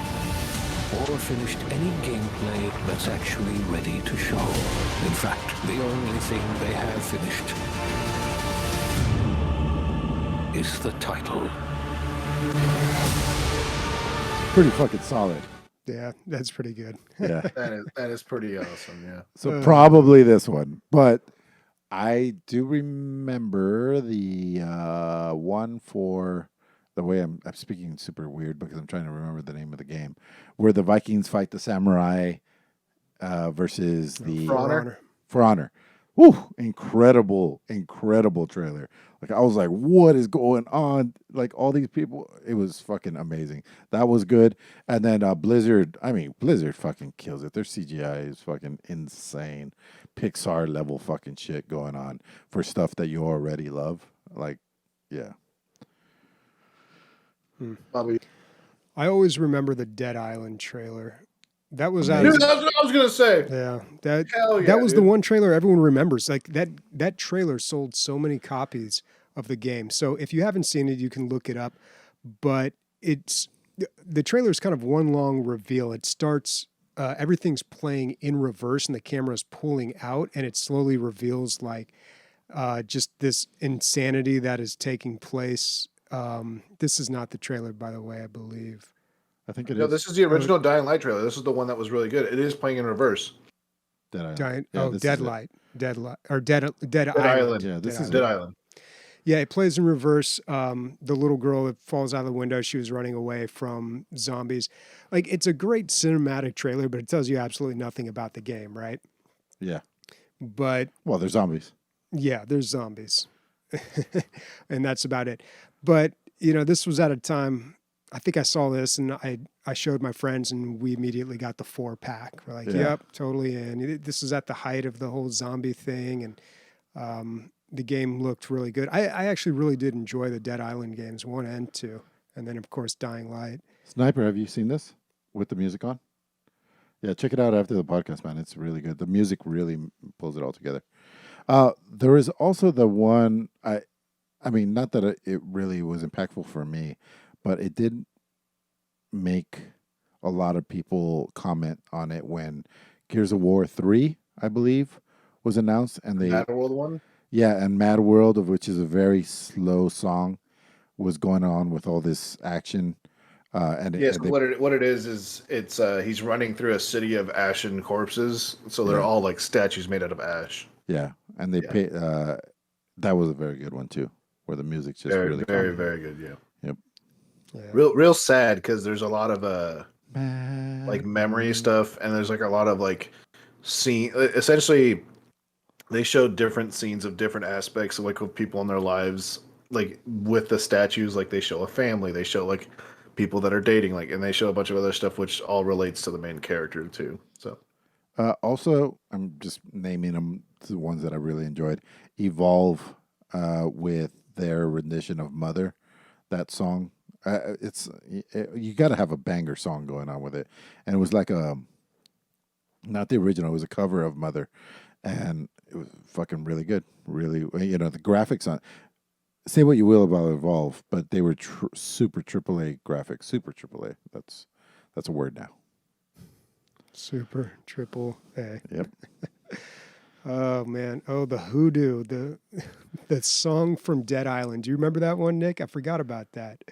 or finished any gameplay that's actually ready to show. In fact, the only thing they have finished is the title. Pretty fucking solid. Yeah, that's pretty good. Yeah. That is pretty awesome. Yeah. So probably this one, but I do remember the one for the way I'm speaking super weird because I'm trying to remember the name of the game, where the Vikings fight the samurai versus the For Honor. Woo! Incredible trailer. Like I was like, what is going on? Like all these people, it was fucking amazing. That was good. And then Blizzard fucking kills it. Their CGI is fucking insane. Pixar level fucking shit going on for stuff that you already love. Like, yeah. Bobby. I always remember the Dead Island trailer. That was Dude, that's what I was gonna say. Yeah, Hell yeah, that was dude. the one trailer everyone remembers. Like that trailer sold so many copies of the game. So if you haven't seen it, you can look it up. But the trailer is kind of one long reveal. It starts, everything's playing in reverse, and the camera's pulling out, and it slowly reveals like just this insanity that is taking place. This is not the trailer, by the way, I believe. I think it No, is. this is the original Dying Light trailer. This is the one that was really good. It is playing in reverse. Dead Island. Dead Island. Dead Island. Island. Yeah, this is Dead Island. Yeah, it plays in reverse. The little girl that falls out of the window, she was running away from zombies. Like, it's a great cinematic trailer, but it tells you absolutely nothing about the game, right? Yeah. But Well, they're zombies. yeah, there's zombies. And that's about it. But, this was at a time, I think I saw this and I showed my friends and we immediately got the 4-pack. We're like, Yep, totally in. This is at the height of the whole zombie thing. And the game looked really good. I actually really did enjoy the Dead Island games 1 and 2. And then, of course, Dying Light. Sniper, have you seen this with the music on? Yeah, check it out after the podcast, man. It's really good. The music really pulls it all together. There is also the one I mean, not that it really was impactful for me, but it did make a lot of people comment on it when Gears of War 3, I believe, was announced, and they Mad World one. yeah, and Mad World, of which is a very slow song, was going on with all this action. Yes, And they, what it is it's he's running through a city of ashen corpses, so they're yeah, all like statues made out of ash. yeah, and they Yeah. pay. That was a very good one too, where the music's just Very, really very, calm. very good. Yeah, Yep. Yeah. real sad because there's a lot of like Mad memory World. stuff, and there's like a lot of like scene. Essentially, they showed different scenes of different aspects of like of people in their lives, like with the statues. Like they show a family, they show like people that are dating, like, and they show a bunch of other stuff which all relates to the main character too. So Also, I'm just naming them the ones that I really enjoyed. Evolve with their rendition of Mother, that song. You got to have a banger song going on with it, and it was like not the original. It was a cover of Mother, and it was fucking really good. Really, the graphics on. Say what you will about Evolve, but they were super AAA graphics. Super AAA. That's a word now. Super triple A. Yep. Oh man. Oh, the Hoodoo, the song from Dead Island. Do you remember that one, Nick? I forgot about that.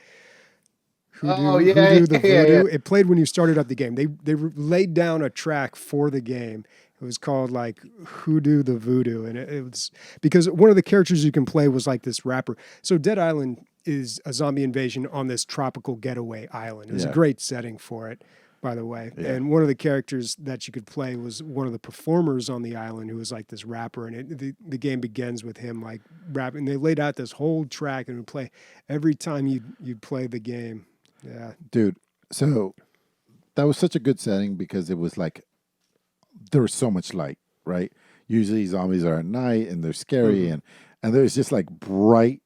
Hoodoo, Oh, yeah, Hoodoo, the yeah, Voodoo. yeah. It played when you started up the game. They laid down a track for the game. It was called like Hoodoo the Voodoo, and it was because one of the characters you can play was like this rapper. So Dead Island is a zombie invasion on this tropical getaway island. It was a Yeah. great setting for it, by the way. Yeah. And one of the characters that you could play was one of the performers on the island who was like this rapper. And the game begins with him like rapping. They laid out this whole track and would play every time you'd play the game. Yeah. Dude, so that was such a good setting because it was like there was so much light, right? Usually zombies are at night and they're scary and there's just like bright,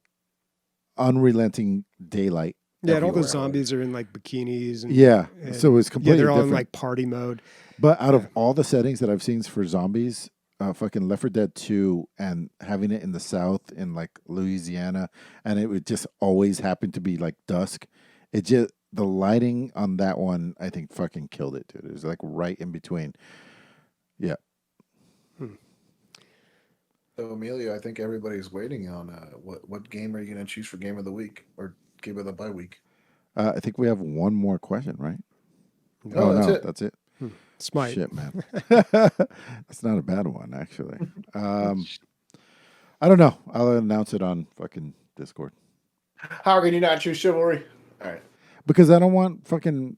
unrelenting daylight. Yeah, and all everywhere. the zombies are in like bikinis. And, Yeah, and- so it's yeah, completely they're all in different. like party mode. But out of all the settings that I've seen for zombies, fucking Left 4 Dead 2 and having it in the South in like Louisiana, and it would just always happen to be like dusk. It just the lighting on that one, I think, fucking killed it, dude. It was like right in between. Yeah. So Emilio, I think everybody's waiting on what game are you going to choose for game of the week or game of the bye week? I think we have one more question, right? Oh, that's it. That's it. Smite. Shit, man. That's not a bad one, actually. I don't know. I'll announce it on fucking Discord. How can you not choose chivalry? All right. Because I don't want fucking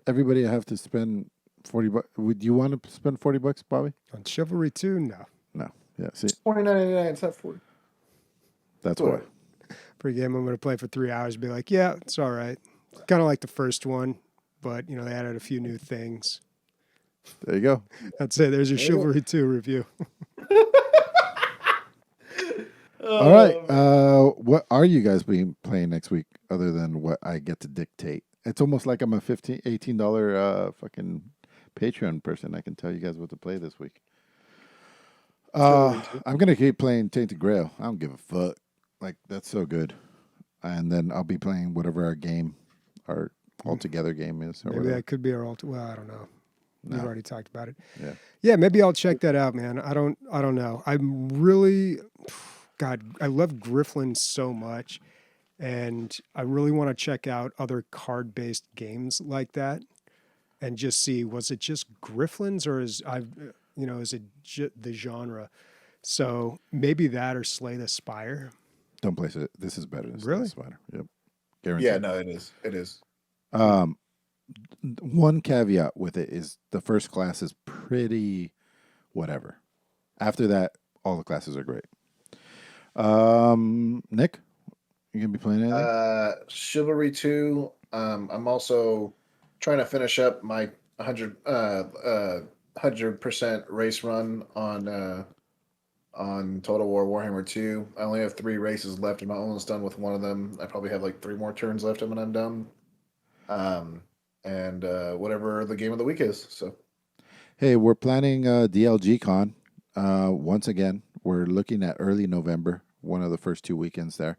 everybody to have to spend $40. Would you want to spend $40, Bobby? On Chivalry 2, no. No. Yeah, see, It's $29.99. It's not 40. that's why. For a game I'm going to play for 3 hours, be like, yeah, it's all right. Kind of like the first one, but they added a few new things. There you go. That's it. There's your Chivalry 2 review. All right. What are you guys being playing next week other than what I get to dictate? It's almost like I'm a $18 fucking Patreon person. I can tell you guys what to play this week. I'm gonna keep playing Tainted Grail. I don't give a fuck. Like that's so good. And then I'll be playing whatever our altogether game is. Or Maybe whatever. that could be our well, I don't know. We've No. already talked about it. Yeah. Yeah, maybe I'll check that out, man. I don't know. I'm really God, I love Grifflin so much. And I really want to check out other card-based games like that and just see, was it just Grifflins or is it the genre? So maybe that or Slay the Spire. Don't place it. This is better than Really? Spider. Yep. Guaranteed. Yeah, no, it is. It is. One caveat with it is the first class is pretty whatever. After that, all the classes are great. Nick, you gonna be playing anything? Chivalry 2. I'm also trying to finish up my 100% race run on Total War Warhammer 2. I only have 3 races left. I'm almost done with one of them. I probably have like 3 more turns left when I'm done. And whatever the game of the week is. So Hey, we're planning DLG Con once again. We're looking at early November, one of the first 2 weekends there.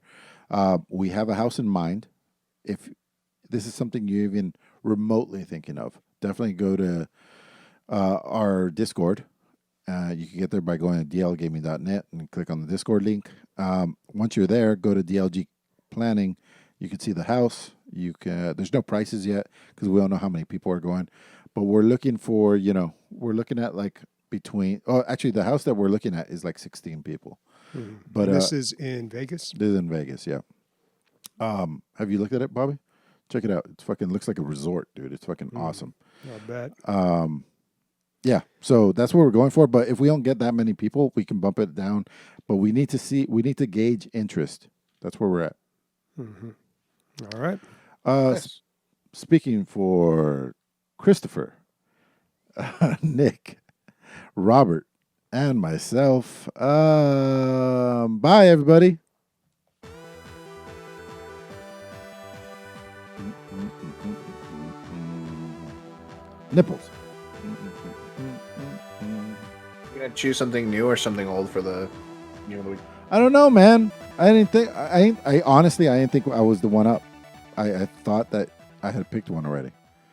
We have a house in mind. If this is something you're even remotely thinking of, definitely go to our Discord. You can get there by going to dlgaming.net and click on the Discord link. Once you're there, go to DLG Planning. You can see the house. There's no prices yet because we don't know how many people are going. But we're looking for, we're looking at like actually the house that we're looking at is like 16 people. But this is in Vegas? This is in Vegas, yeah. Have you looked at it, Bobby? Check it out. It's fucking looks like a resort, dude. It's fucking awesome. I bet. Yeah, so that's what we're going for. But if we don't get that many people, we can bump it down. But we need to gauge interest. That's where we're at. All right. Nice. Speaking for Christopher, Nick, Robert, and myself, bye, everybody. Nipples. You gonna choose something new or something old for the week? I don't know, man. I honestly didn't think I was the one up. I thought that I had picked one already.